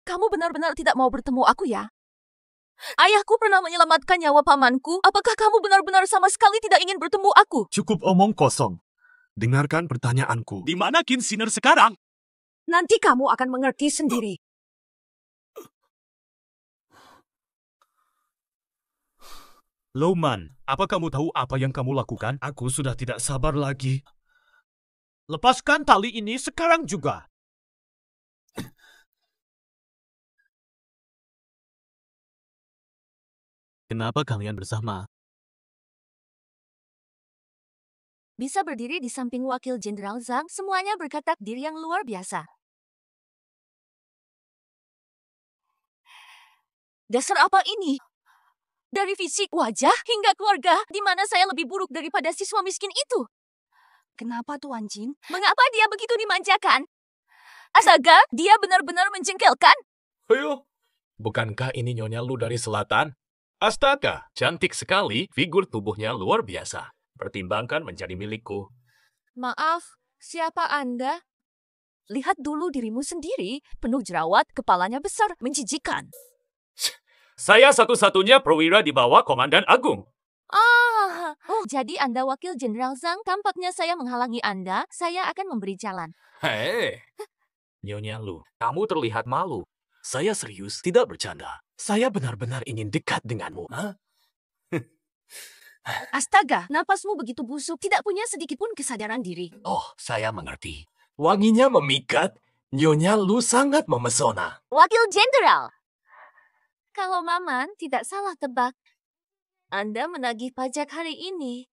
kamu benar-benar tidak mau bertemu aku ya? Ayahku pernah menyelamatkan nyawa pamanku. Apakah kamu benar-benar sama sekali tidak ingin bertemu aku? Cukup omong kosong. Dengarkan pertanyaanku. Di mana Kinsinner sekarang? Nanti kamu akan mengerti sendiri. Loman, apa kamu tahu apa yang kamu lakukan? Aku sudah tidak sabar lagi. Lepaskan tali ini sekarang juga. Kenapa kalian bersama? Bisa berdiri di samping Wakil Jenderal Zhang, semuanya berkata diri yang luar biasa. Dasar apa ini? Dari fisik, wajah, hingga keluarga, di mana saya lebih buruk daripada siswa miskin itu? Kenapa Tuan Jin? Mengapa dia begitu dimanjakan? Astaga, dia benar-benar menjengkelkan. Ayo, bukankah ini Nyonya Lu dari selatan? Astaga, cantik sekali, figur tubuhnya luar biasa. Pertimbangkan menjadi milikku. Maaf, siapa Anda? Lihat dulu dirimu sendiri, penuh jerawat, kepalanya besar, menjijikan. Saya satu-satunya perwira di bawah Komandan Agung. Jadi Anda Wakil Jenderal Zhang, tampaknya saya menghalangi Anda, saya akan memberi jalan. Hei, Nyonya Lu, kamu terlihat malu. Saya serius, tidak bercanda. Saya benar-benar ingin dekat denganmu. Hah? Astaga, napasmu begitu busuk, tidak punya sedikit pun kesadaran diri. Oh, saya mengerti. Wanginya memikat, Nyonya Lu sangat memesona. Wakil Jenderal! Kalau Maman tidak salah tebak, Anda menagih pajak hari ini.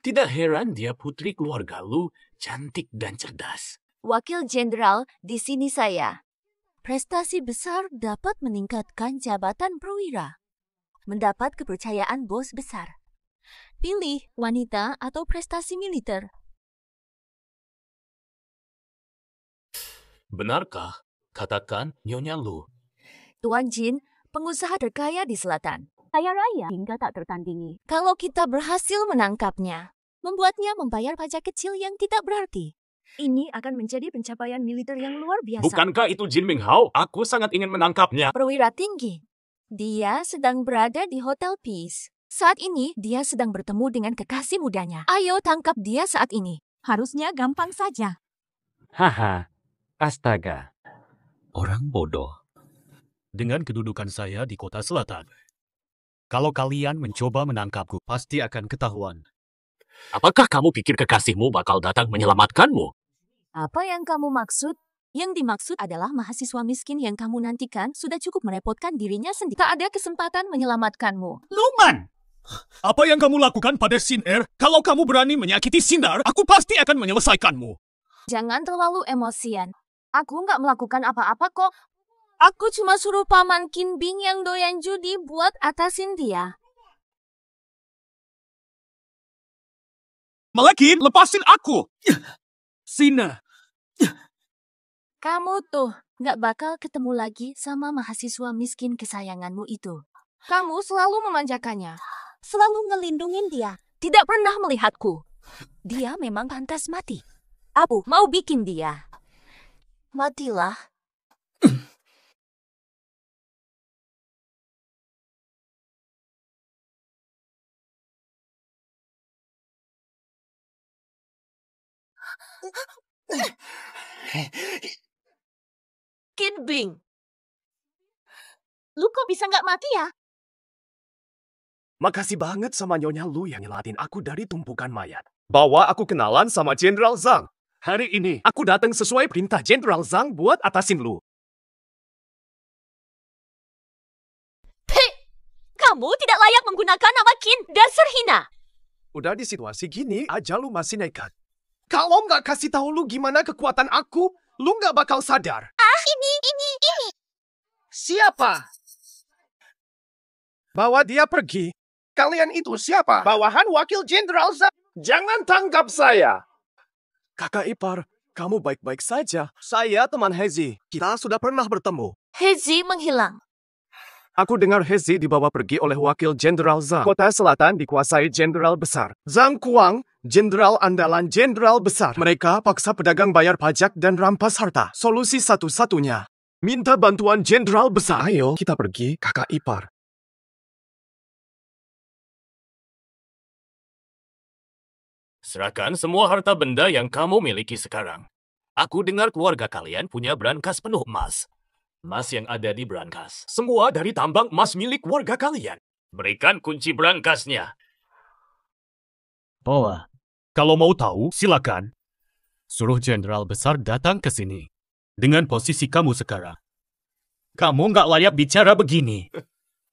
Tidak heran dia putri keluarga Lu, cantik dan cerdas. Wakil Jenderal, di sini saya. Prestasi besar dapat meningkatkan jabatan perwira. Mendapat kepercayaan bos besar. Pilih wanita atau prestasi militer. Benarkah? Katakan Nyonya Lu. Tuan Jin, pengusaha terkaya di selatan. Kaya raya hingga tak tertandingi. Kalau kita berhasil menangkapnya, membuatnya membayar pajak kecil yang tidak berarti. Ini akan menjadi pencapaian militer yang luar biasa. Bukankah itu Jin Ming Hao? Aku sangat ingin menangkapnya. Perwira tinggi. Dia sedang berada di Hotel Peace. Saat ini, dia sedang bertemu dengan kekasih mudanya. Ayo tangkap dia saat ini. Harusnya gampang saja. Haha, astaga. Orang bodoh. Dengan kedudukan saya di kota selatan, kalau kalian mencoba menangkapku, pasti akan ketahuan. Apakah kamu pikir kekasihmu bakal datang menyelamatkanmu? Apa yang kamu maksud? Yang dimaksud adalah mahasiswa miskin yang kamu nantikan sudah cukup merepotkan dirinya sendiri. Tak ada kesempatan menyelamatkanmu. Luman! Apa yang kamu lakukan pada Sinner? Kalau kamu berani menyakiti Sinar, aku pasti akan menyelesaikanmu. Jangan terlalu emosian. Aku nggak melakukan apa-apa kok. Aku cuma suruh paman Qin Bing yang doyan judi buat atasin dia. Malekin, lepasin aku! Sina! Kamu tuh nggak bakal ketemu lagi sama mahasiswa miskin kesayanganmu itu. Kamu selalu memanjakannya. Selalu ngelindungin dia. Tidak pernah melihatku. Dia memang pantas mati. Aku mau bikin dia. Matilah. Qin Bing. Lu kok bisa nggak mati ya? Makasih banget sama Nyonya Lu yang nyelatin aku dari tumpukan mayat. Bawa aku kenalan sama Jenderal Zhang. Hari ini, aku datang sesuai perintah Jenderal Zhang buat atasin Lu. Hei, kamu tidak layak menggunakan nama Qin. Dasar hina. Udah di situasi gini, aja lu masih nekat. Kalau nggak kasih tahu lu gimana kekuatan aku, lu nggak bakal sadar. Ini. Siapa? Bawa dia pergi. Kalian itu siapa? Bawahan Wakil Jenderal Zhang. Jangan tangkap saya. Kakak ipar, kamu baik-baik saja. Saya teman Hezi. Kita sudah pernah bertemu. Hezi menghilang. Aku dengar Hezi dibawa pergi oleh Wakil Jenderal Zhang. Kota Selatan dikuasai Jenderal Besar. Zhang Kuang, Jenderal andalan Jenderal Besar. Mereka paksa pedagang bayar pajak dan rampas harta. Solusi satu-satunya, minta bantuan Jenderal Besar. Ayo, kita pergi, kakak ipar. Serahkan semua harta benda yang kamu miliki sekarang. Aku dengar keluarga kalian punya brankas penuh emas. Emas yang ada di brankas. Semua dari tambang emas milik warga kalian. Berikan kunci brankasnya. Bawa. Kalau mau tahu, silakan. Suruh Jenderal Besar datang ke sini. Dengan posisi kamu sekarang. Kamu nggak layak bicara begini.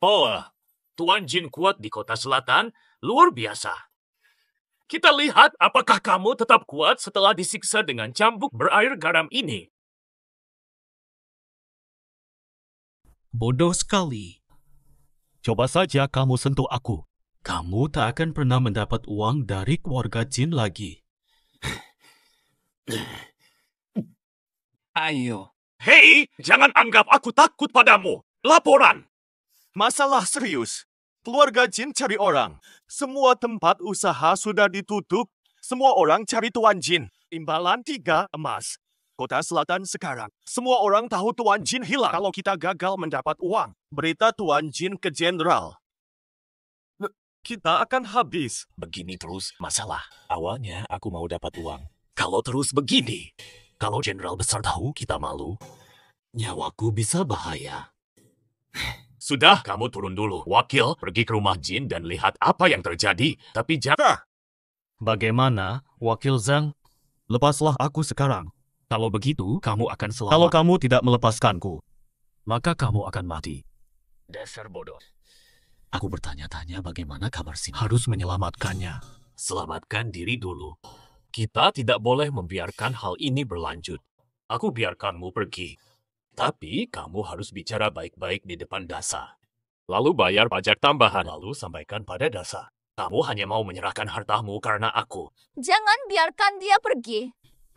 Bawa. Tuan Jin kuat di kota selatan, luar biasa. Kita lihat apakah kamu tetap kuat setelah disiksa dengan cambuk berair garam ini. Bodoh sekali. Coba saja kamu sentuh aku. Kamu tak akan pernah mendapat uang dari keluarga Jin lagi. Ayo. Hei, jangan anggap aku takut padamu. Laporan. Masalah serius. Keluarga Jin cari orang. Semua tempat usaha sudah ditutup. Semua orang cari Tuan Jin. Imbalan 3 emas. Kota Selatan sekarang. Semua orang tahu Tuan Jin hilang. Kalau kita gagal mendapat uang, berita Tuan Jin ke Jenderal. Kita akan habis. Begini terus masalah. Awalnya aku mau dapat uang. Kalau terus begini, kalau Jenderal Besar tahu kita malu, nyawaku bisa bahaya. Sudah, kamu turun dulu. Wakil, pergi ke rumah Jin dan lihat apa yang terjadi. Tapi jangan... Bagaimana, Wakil Zhang? Lepaslah aku sekarang. Kalau begitu, kamu akan selamat. Kalau kamu tidak melepaskanku, maka kamu akan mati. Dasar bodoh. Aku bertanya-tanya bagaimana kabar Sin. Harus menyelamatkannya. Selamatkan diri dulu. Kita tidak boleh membiarkan hal ini berlanjut. Aku biarkanmu pergi. Tapi kamu harus bicara baik-baik di depan Dasa. Lalu bayar pajak tambahan. Lalu sampaikan pada Dasa. Kamu hanya mau menyerahkan hartamu karena aku. Jangan biarkan dia pergi.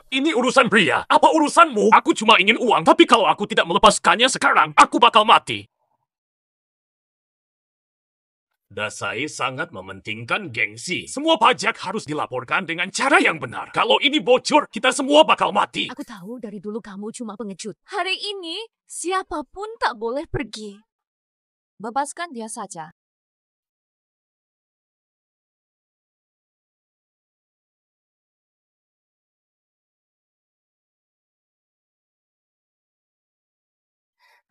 Ini urusan pria. Apa urusanmu? Aku cuma ingin uang. Tapi kalau aku tidak melepaskannya sekarang, aku bakal mati. Dasai sangat mementingkan gengsi. Semua pajak harus dilaporkan dengan cara yang benar. Kalau ini bocor, kita semua bakal mati. Aku tahu dari dulu kamu cuma pengecut. Hari ini, siapapun tak boleh pergi. Bebaskan dia saja.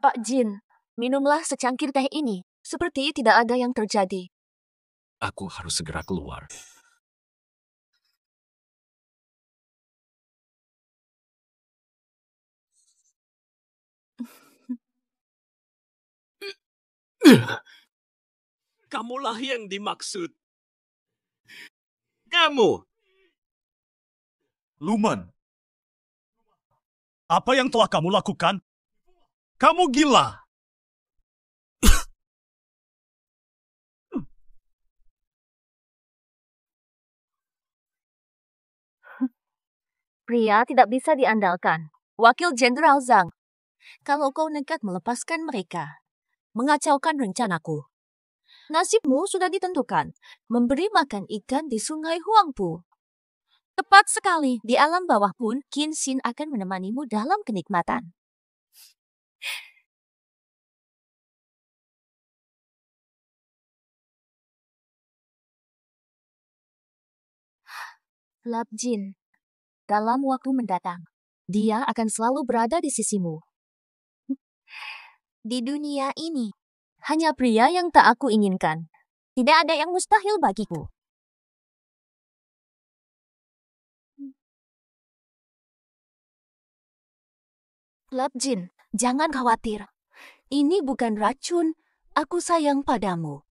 Pak Jin, minumlah secangkir teh ini. Seperti tidak ada yang terjadi. Aku harus segera keluar. Kamulah yang dimaksud. Kamu. Luman. Apa yang telah kamu lakukan? Kamu gila. Pria tidak bisa diandalkan. Wakil Jenderal Zhang, kalau kau nekat melepaskan mereka, mengacaukan rencanaku. Nasibmu sudah ditentukan, memberi makan ikan di sungai Huangpu. Tepat sekali, di alam bawah pun Qin Xin akan menemanimu dalam kenikmatan. Lab Jin. Dalam waktu mendatang, dia akan selalu berada di sisimu. Di dunia ini, hanya pria yang tak aku inginkan. Tidak ada yang mustahil bagiku. Lap Jin, jangan khawatir. Ini bukan racun. Aku sayang padamu.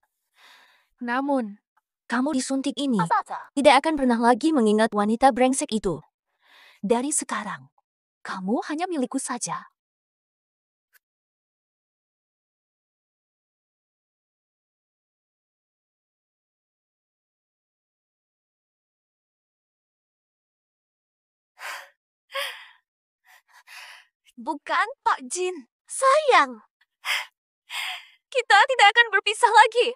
Namun, kamu disuntik ini tidak akan pernah lagi mengingat wanita brengsek itu. Dari sekarang, kamu hanya milikku saja. Bukan, Pak Jin. Sayang. Kita tidak akan berpisah lagi.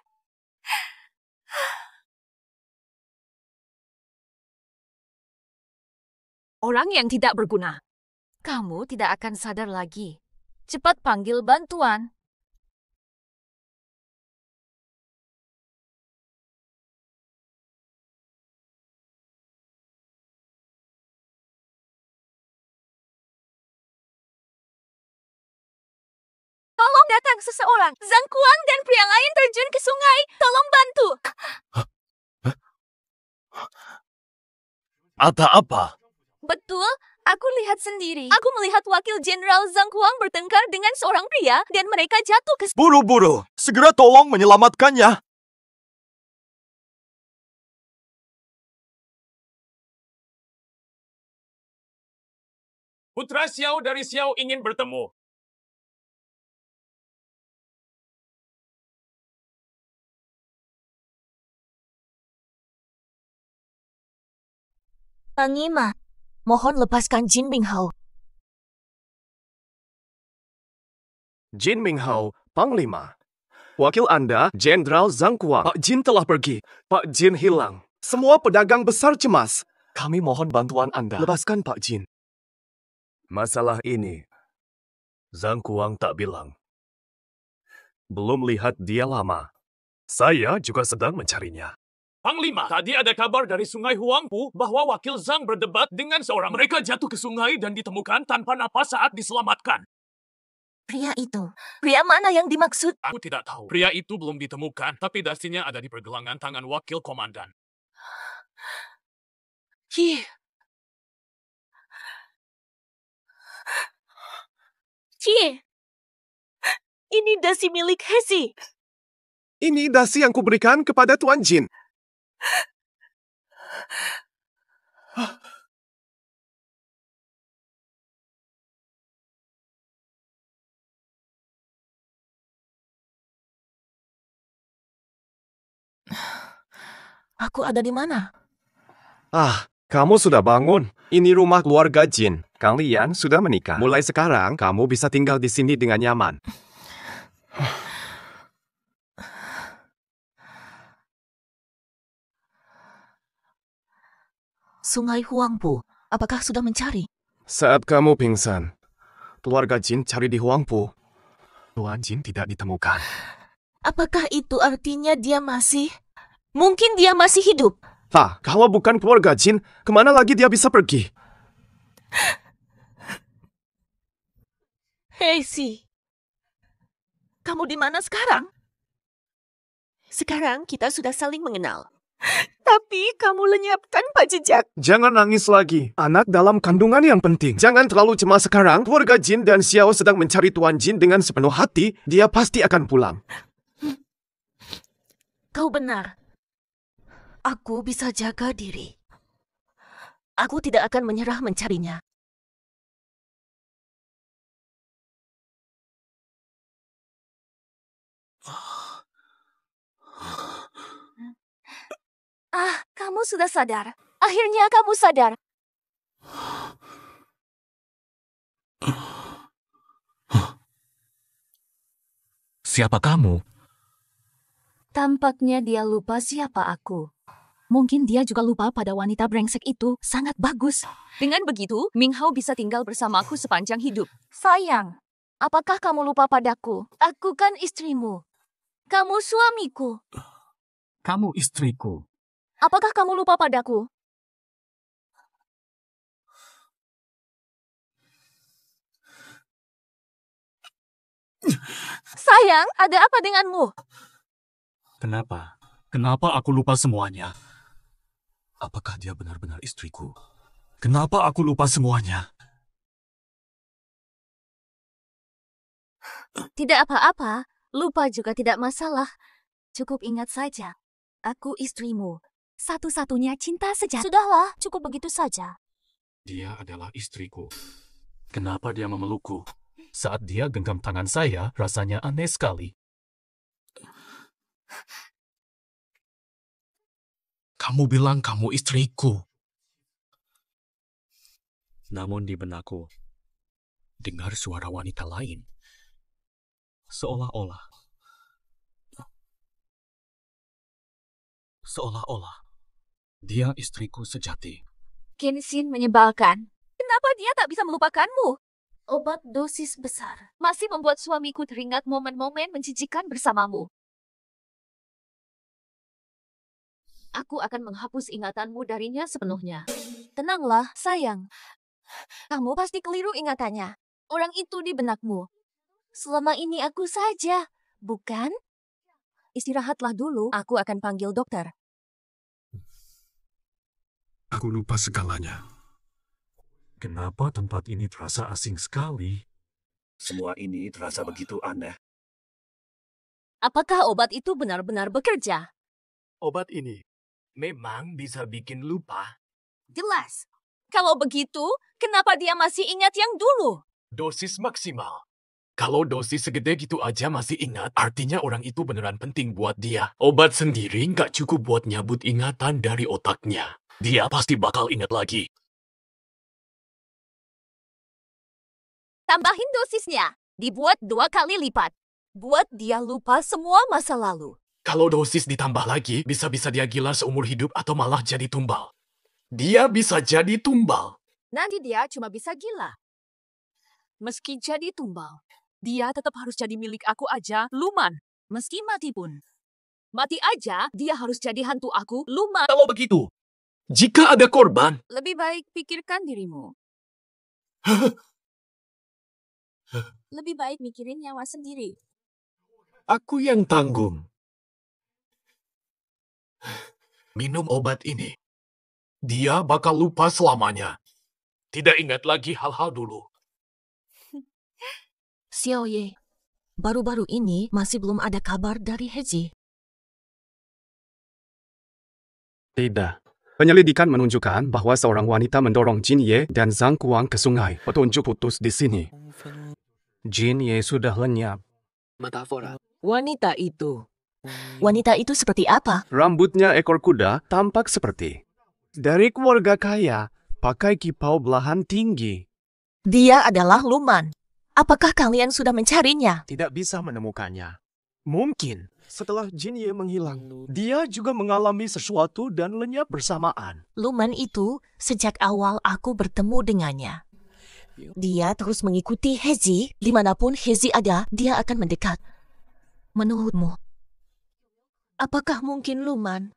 Orang yang tidak berguna. Kamu tidak akan sadar lagi. Cepat panggil bantuan. Tolong datang seseorang. Zhang Kuang dan pria lain terjun ke sungai. Tolong bantu. Ada apa? Betul, aku lihat sendiri. Aku melihat wakil Jenderal Zhang Kuang bertengkar dengan seorang pria dan mereka jatuh ke... Buru-buru, segera tolong menyelamatkannya. Putra Xiao dari Xiao ingin bertemu. Panglima, mohon lepaskan Jin Minghao. Jin Minghao, Panglima. Wakil Anda, Jenderal Zhang Kuang. Pak Jin telah pergi. Pak Jin hilang. Semua pedagang besar cemas. Kami mohon bantuan Anda. Lepaskan Pak Jin. Masalah ini, Zhang Kuang tak bilang. Belum lihat dia lama. Saya juga sedang mencarinya. Panglima, tadi ada kabar dari Sungai Huangpu bahwa wakil Zhang berdebat dengan seorang. Mereka jatuh ke sungai dan ditemukan tanpa napas saat diselamatkan. Pria itu, pria mana yang dimaksud? Aku tidak tahu. Pria itu belum ditemukan, tapi dasinya ada di pergelangan tangan wakil komandan. Hi. Ini dasi milik Hesi. Ini dasi yang kuberikan kepada Tuan Jin. Aku ada di mana? Kamu sudah bangun. Ini rumah keluarga Jin. Kalian sudah menikah. Mulai sekarang, kamu bisa tinggal di sini dengan nyaman. Sungai Huangpu, apakah sudah mencari? Saat kamu pingsan, keluarga Jin cari di Huangpu. Tuan Jin tidak ditemukan. Apakah itu artinya dia masih... Mungkin dia masih hidup. Kalau bukan keluarga Jin, kemana lagi dia bisa pergi? Hei Si, kamu di mana sekarang? Sekarang kita sudah saling mengenal. Tapi kamu lenyapkan Pak Jejak. Jangan nangis lagi. Anak dalam kandungan yang penting. Jangan terlalu cemas sekarang. Keluarga Jin dan Xiao sedang mencari Tuan Jin dengan sepenuh hati. Dia pasti akan pulang. Kau benar. Aku bisa jaga diri. Aku tidak akan menyerah mencarinya. Kamu sudah sadar. Akhirnya kamu sadar. Siapa kamu? Tampaknya dia lupa siapa aku. Mungkin dia juga lupa pada wanita brengsek itu. Sangat bagus. Dengan begitu, Minghao bisa tinggal bersamaku sepanjang hidup. Sayang, apakah kamu lupa padaku? Aku kan istrimu. Kamu suamiku. Kamu istriku. Apakah kamu lupa padaku? Sayang, ada apa denganmu? Kenapa? Kenapa aku lupa semuanya? Apakah dia benar-benar istriku? Kenapa aku lupa semuanya? Tidak apa-apa, lupa juga tidak masalah. Cukup ingat saja, aku istrimu. Satu-satunya cinta sejati. Sudahlah, cukup begitu saja. Dia adalah istriku. Kenapa dia memelukku? Saat dia genggam tangan saya, rasanya aneh sekali. Kamu bilang kamu istriku. Namun di benakku, dengar suara wanita lain. Seolah-olah dia istriku sejati. Kinsin menyebalkan. Kenapa dia tak bisa melupakanmu? Obat dosis besar masih membuat suamiku teringat momen-momen menjijikan bersamamu. Aku akan menghapus ingatanmu darinya sepenuhnya. Tenanglah, sayang. Kamu pasti keliru ingatannya. Orang itu di benakmu. Selama ini aku saja, bukan? Istirahatlah dulu, aku akan panggil dokter. Aku lupa segalanya. Kenapa tempat ini terasa asing sekali? Semua ini terasa begitu aneh. Apakah obat itu benar-benar bekerja? Obat ini memang bisa bikin lupa. Jelas. Kalau begitu, kenapa dia masih ingat yang dulu? Dosis maksimal. Kalau dosis segede gitu aja masih ingat, artinya orang itu beneran penting buat dia. Obat sendiri nggak cukup buat nyabut ingatan dari otaknya. Dia pasti bakal ingat lagi. Tambahin dosisnya. Dibuat 2 kali lipat. Buat dia lupa semua masa lalu. Kalau dosis ditambah lagi, bisa-bisa dia gila seumur hidup atau malah jadi tumbal. Dia bisa jadi tumbal. Nanti dia cuma bisa gila. Meski jadi tumbal, dia tetap harus jadi milik aku aja, Luman. Meski mati pun. Mati aja, dia harus jadi hantu aku, Luman. Kalau begitu, jika ada korban... Lebih baik pikirkan dirimu. Lebih baik mikirin nyawa sendiri. Aku yang tanggung. Minum obat ini. Dia bakal lupa selamanya. Tidak ingat lagi hal-hal dulu. Xiaoye, baru-baru ini masih belum ada kabar dari Heji. Tidak. Penyelidikan menunjukkan bahwa seorang wanita mendorong Jin Ye dan Zhang Kuang ke sungai. Petunjuk putus di sini. Jin Ye sudah lenyap. Metafora. Wanita itu seperti apa? Rambutnya ekor kuda tampak seperti dari keluarga kaya, pakai kipau belahan tinggi. Dia adalah Luman. Apakah kalian sudah mencarinya? Tidak bisa menemukannya. Mungkin setelah Jin Ye menghilang, dia juga mengalami sesuatu dan lenyap bersamaan. Luman itu sejak awal aku bertemu dengannya. Dia terus mengikuti Heji. Dimanapun Heji ada, dia akan mendekat. Menurutmu, apakah mungkin Luman?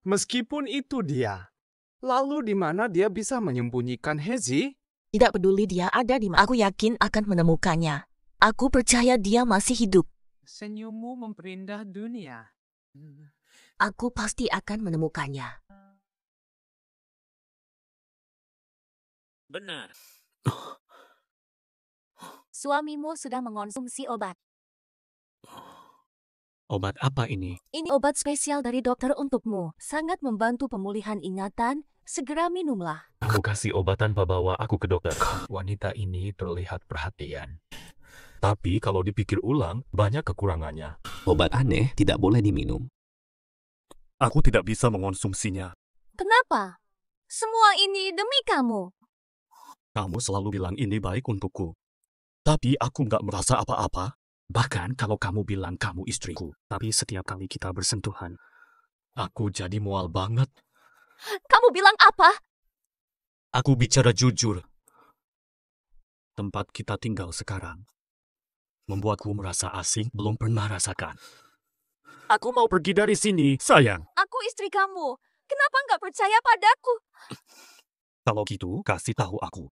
Meskipun itu dia, lalu di mana dia bisa menyembunyikan Heji? Tidak peduli dia ada di mana, aku yakin akan menemukannya. Aku percaya dia masih hidup. Senyummu memperindah dunia. Aku pasti akan menemukannya. Benar. Suamimu sudah mengonsumsi obat. Obat apa ini? Ini obat spesial dari dokter untukmu. Sangat membantu pemulihan ingatan. Segera minumlah. Aku kasih obat tanpa bawa aku ke dokter. Wanita ini terlihat perhatian. Tapi kalau dipikir ulang, banyak kekurangannya. Obat aneh tidak boleh diminum. Aku tidak bisa mengonsumsinya. Kenapa? Semua ini demi kamu. Kamu selalu bilang ini baik untukku. Tapi aku nggak merasa apa-apa. Bahkan kalau kamu bilang kamu istriku. Tapi setiap kali kita bersentuhan, aku jadi mual banget. Kamu bilang apa? Aku bicara jujur. Tempat kita tinggal sekarang membuatku merasa asing, belum pernah rasakan. Aku mau pergi dari sini, sayang. Aku istri kamu. Kenapa nggak percaya padaku? Kalau gitu, kasih tahu aku.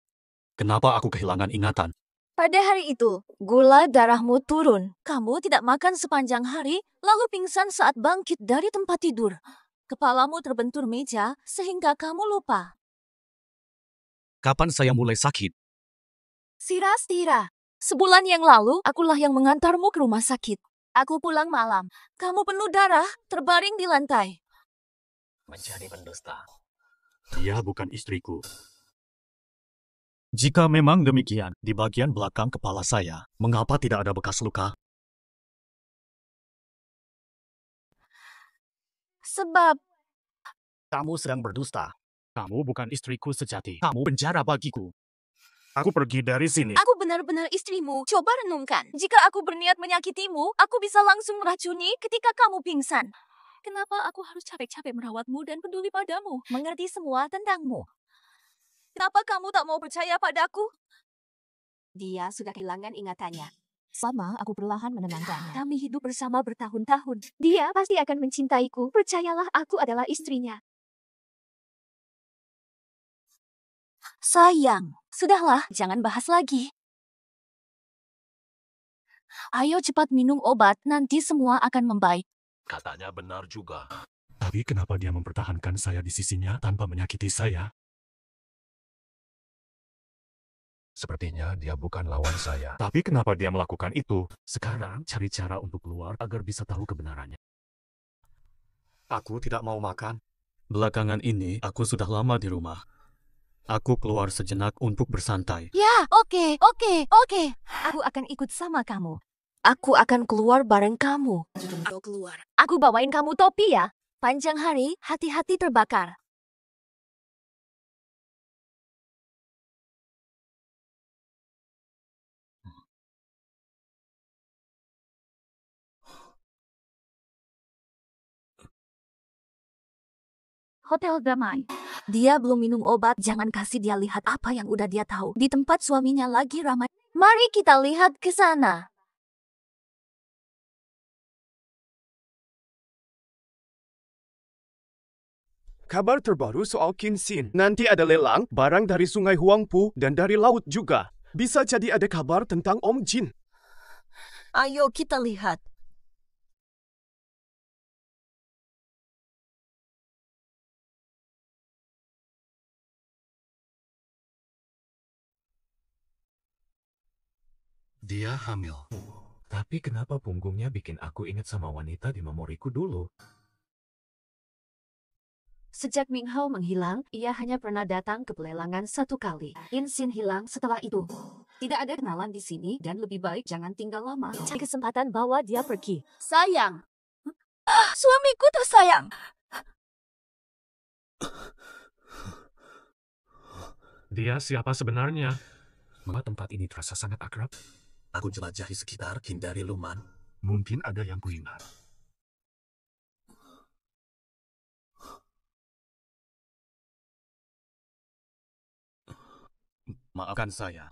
Kenapa aku kehilangan ingatan? Pada hari itu, gula darahmu turun. Kamu tidak makan sepanjang hari, lalu pingsan saat bangkit dari tempat tidur. Kepalamu terbentur meja sehingga kamu lupa. Kapan saya mulai sakit? Sira, sebulan yang lalu akulah yang mengantarmu ke rumah sakit. Aku pulang malam. Kamu penuh darah, terbaring di lantai. Menjadi pendusta. Dia bukan istriku. Jika memang demikian, di bagian belakang kepala saya, mengapa tidak ada bekas luka? Sebab kamu sedang berdusta. Kamu bukan istriku sejati. Kamu penjara bagiku. Aku pergi dari sini. aku benar-benar istrimu. Coba renungkan. Jika aku berniat menyakitimu, aku bisa langsung meracuni ketika kamu pingsan. Kenapa aku harus capek-capek merawatmu dan peduli padamu? Mengerti semua tentangmu. Kenapa kamu tak mau percaya padaku? Dia sudah kehilangan ingatannya. Sama aku perlahan menenangkannya. Kami hidup bersama bertahun-tahun. Dia pasti akan mencintaiku. Percayalah, aku adalah istrinya. Sayang, sudahlah, jangan bahas lagi. Ayo cepat minum obat, nanti semua akan membaik. Katanya benar juga. Tapi kenapa dia mempertahankan saya di sisinya tanpa menyakiti saya? Sepertinya dia bukan lawan saya. Tapi kenapa dia melakukan itu? Sekarang cari cara untuk keluar agar bisa tahu kebenarannya. Aku tidak mau makan. Belakangan ini, aku sudah lama di rumah. Aku keluar sejenak untuk bersantai. Ya, oke. Aku akan ikut sama kamu. Aku akan keluar bareng kamu. Kau keluar. Aku bawain kamu topi ya. Panjang hari, hati-hati terbakar. Hotel Damai. Dia belum minum obat, jangan kasih dia lihat apa yang udah dia tahu. Di tempat suaminya lagi ramai. Mari kita lihat ke sana. Kabar terbaru soal Kinsin. Nanti ada lelang barang dari Sungai Huangpu dan dari laut juga. Bisa jadi ada kabar tentang Om Jin. Ayo kita lihat. Dia hamil. Tapi kenapa punggungnya bikin aku ingat sama wanita di memoriku dulu? Sejak Ming Hao menghilang, ia hanya pernah datang ke pelelangan 1 kali. Insin hilang setelah itu. Tidak ada kenalan di sini dan lebih baik jangan tinggal lama. Cari kesempatan bawa dia pergi. Sayang. Suamiku tersayang. Dia siapa sebenarnya? Mengapa tempat ini terasa sangat akrab? Aku jelajahi sekitar, hindari Luman. Mungkin ada yang kuingat. Maafkan saya.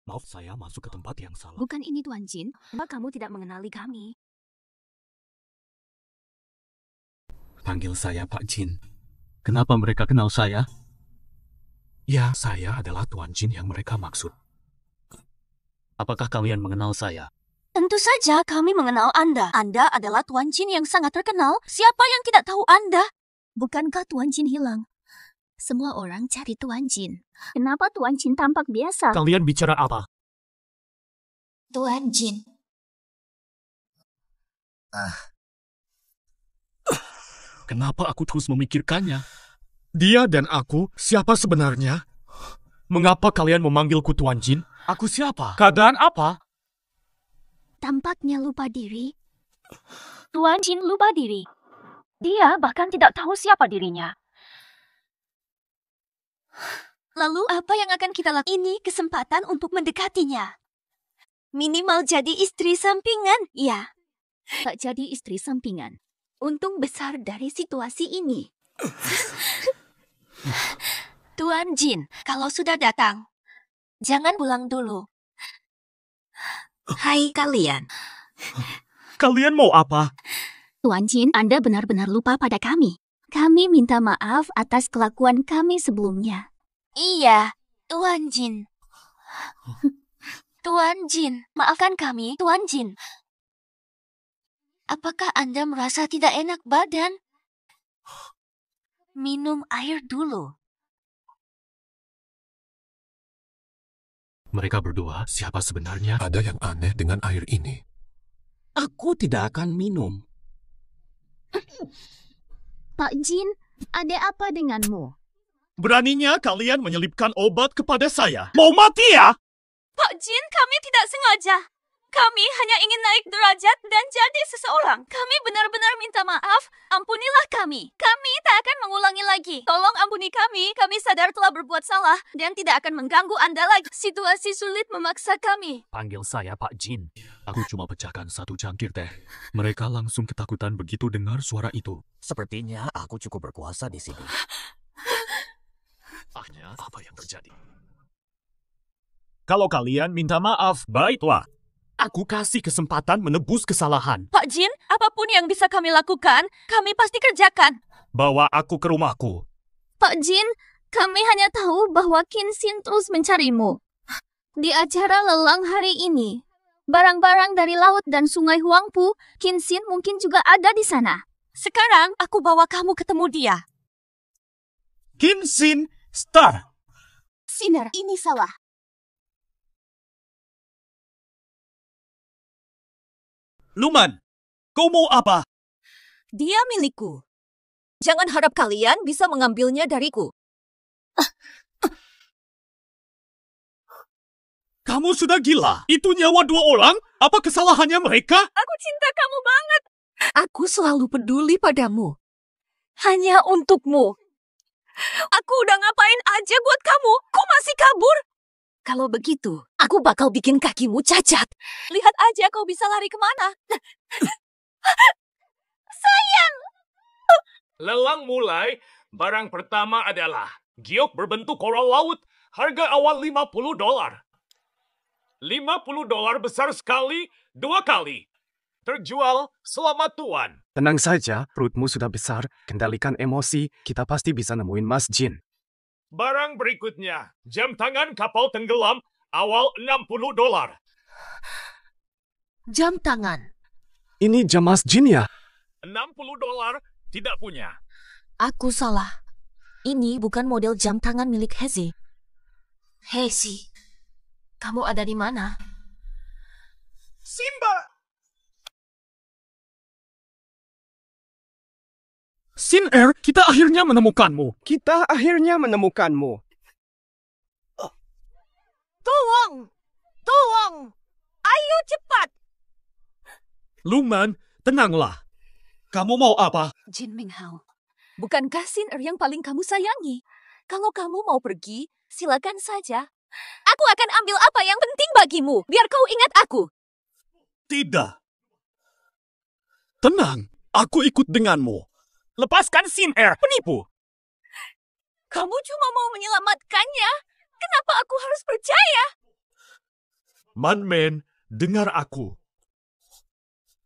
Maaf saya masuk ke tempat yang salah. Bukan ini Tuan Jin. Kenapa kamu tidak mengenali kami? Panggil saya Pak Jin. Kenapa mereka kenal saya? Ya, saya adalah Tuan Jin yang mereka maksud. Apakah kalian mengenal saya? Tentu saja kami mengenal Anda. Anda adalah Tuan Jin yang sangat terkenal. Siapa yang tidak tahu Anda? Bukankah Tuan Jin hilang? Semua orang cari Tuan Jin. Kenapa Tuan Jin tampak biasa? Kalian bicara apa? Tuan Jin. Kenapa aku terus memikirkannya? Dia dan aku, siapa sebenarnya? Mengapa kalian memanggilku Tuan Jin? Aku siapa? Keadaan apa? Tampaknya lupa diri. Tuan Jin lupa diri. Dia bahkan tidak tahu siapa dirinya. Lalu apa yang akan kita lakukan? Ini kesempatan untuk mendekatinya. Minimal jadi istri sampingan, ya. Tak jadi istri sampingan. Untung besar dari situasi ini. Tuan Jin, kalau sudah datang, jangan pulang dulu. Hai kalian. Kalian mau apa? Tuan Jin, Anda benar-benar lupa pada kami. Kami minta maaf atas kelakuan kami sebelumnya. Iya, Tuan Jin. Tuan Jin, maafkan kami, Tuan Jin. Apakah Anda merasa tidak enak badan? Minum air dulu. Mereka berdua, siapa sebenarnya? Ada yang aneh dengan air ini. Aku tidak akan minum. Pak Jin, ada apa denganmu? Beraninya kalian menyelipkan obat kepada saya. Mau mati ya? Pak Jin, kami tidak sengaja. Kami hanya ingin naik derajat dan jadi seseorang. Kami benar-benar minta maaf. Ampunilah kami. Kami tak akan mengulangi lagi. Tolong ampuni kami. Kami sadar telah berbuat salah dan tidak akan mengganggu Anda lagi. Situasi sulit memaksa kami. Panggil saya Pak Jin. Aku cuma pecahkan satu cangkir teh. Mereka langsung ketakutan begitu dengar suara itu. Sepertinya aku cukup berkuasa di sini. Akhirnya, apa yang terjadi? Kalau kalian minta maaf, baiklah. Aku kasih kesempatan menebus kesalahan. Pak Jin, apapun yang bisa kami lakukan, kami pasti kerjakan. Bawa aku ke rumahku. Pak Jin, kami hanya tahu bahwa Qin Xin terus mencarimu. Di acara lelang hari ini, barang-barang dari laut dan sungai Huangpu, Qin Xin mungkin juga ada di sana. Sekarang aku bawa kamu ketemu dia. Qin Xin Star. Sinar, ini salah. Luman, kau mau apa? Dia milikku. Jangan harap kalian bisa mengambilnya dariku. Kamu sudah gila. Itu nyawa 2 orang? Apa kesalahannya mereka? Aku cinta kamu banget. Aku selalu peduli padamu. Hanya untukmu. Aku udah ngapain aja buat kamu. Kok masih kabur? Kalau begitu, aku bakal bikin kakimu cacat. Lihat aja kau bisa lari kemana. Sayang! Lelang mulai. Barang pertama adalah giok berbentuk koral laut. Harga awal $50. $50 besar sekali, 2 kali. Terjual, selamat tuan. Tenang saja, perutmu sudah besar. Kendalikan emosi, kita pasti bisa nemuin Mas Jin. Barang berikutnya, jam tangan kapal tenggelam, awal $60. Jam tangan. Ini jam Mas Jin ya? $60 tidak punya. Aku salah. Ini bukan model jam tangan milik Hezi. Hezi, kamu ada di mana? Simba! Sin Air, kita akhirnya menemukanmu. Kita akhirnya menemukanmu. Tuang! Tuang! Ayo cepat! Luman, tenanglah. Kamu mau apa? Jin Minghao, bukankah Sin Er yang paling kamu sayangi? Kalau kamu mau pergi, silakan saja. Aku akan ambil apa yang penting bagimu, biar kau ingat aku. Tidak. Tenang, aku ikut denganmu. Lepaskan Sin Air, penipu. Kamu cuma mau menyelamatkannya. Kenapa aku harus percaya? Man, dengar aku.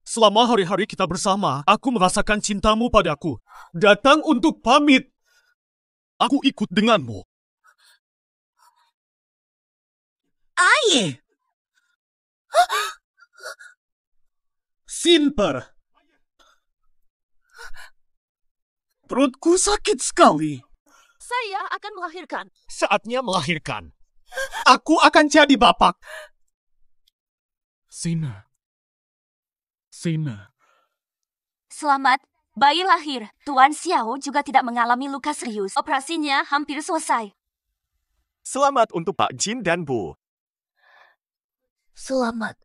Selama hari-hari kita bersama, aku merasakan cintamu padaku. Datang untuk pamit. Aku ikut denganmu. Aye. Sinper. Perutku sakit sekali. Saya akan melahirkan. Saatnya melahirkan. Aku akan jadi bapak. Sina. Selamat, bayi lahir. Tuan Xiao juga tidak mengalami luka serius. Operasinya hampir selesai. Selamat untuk Pak Jin dan Bu. Selamat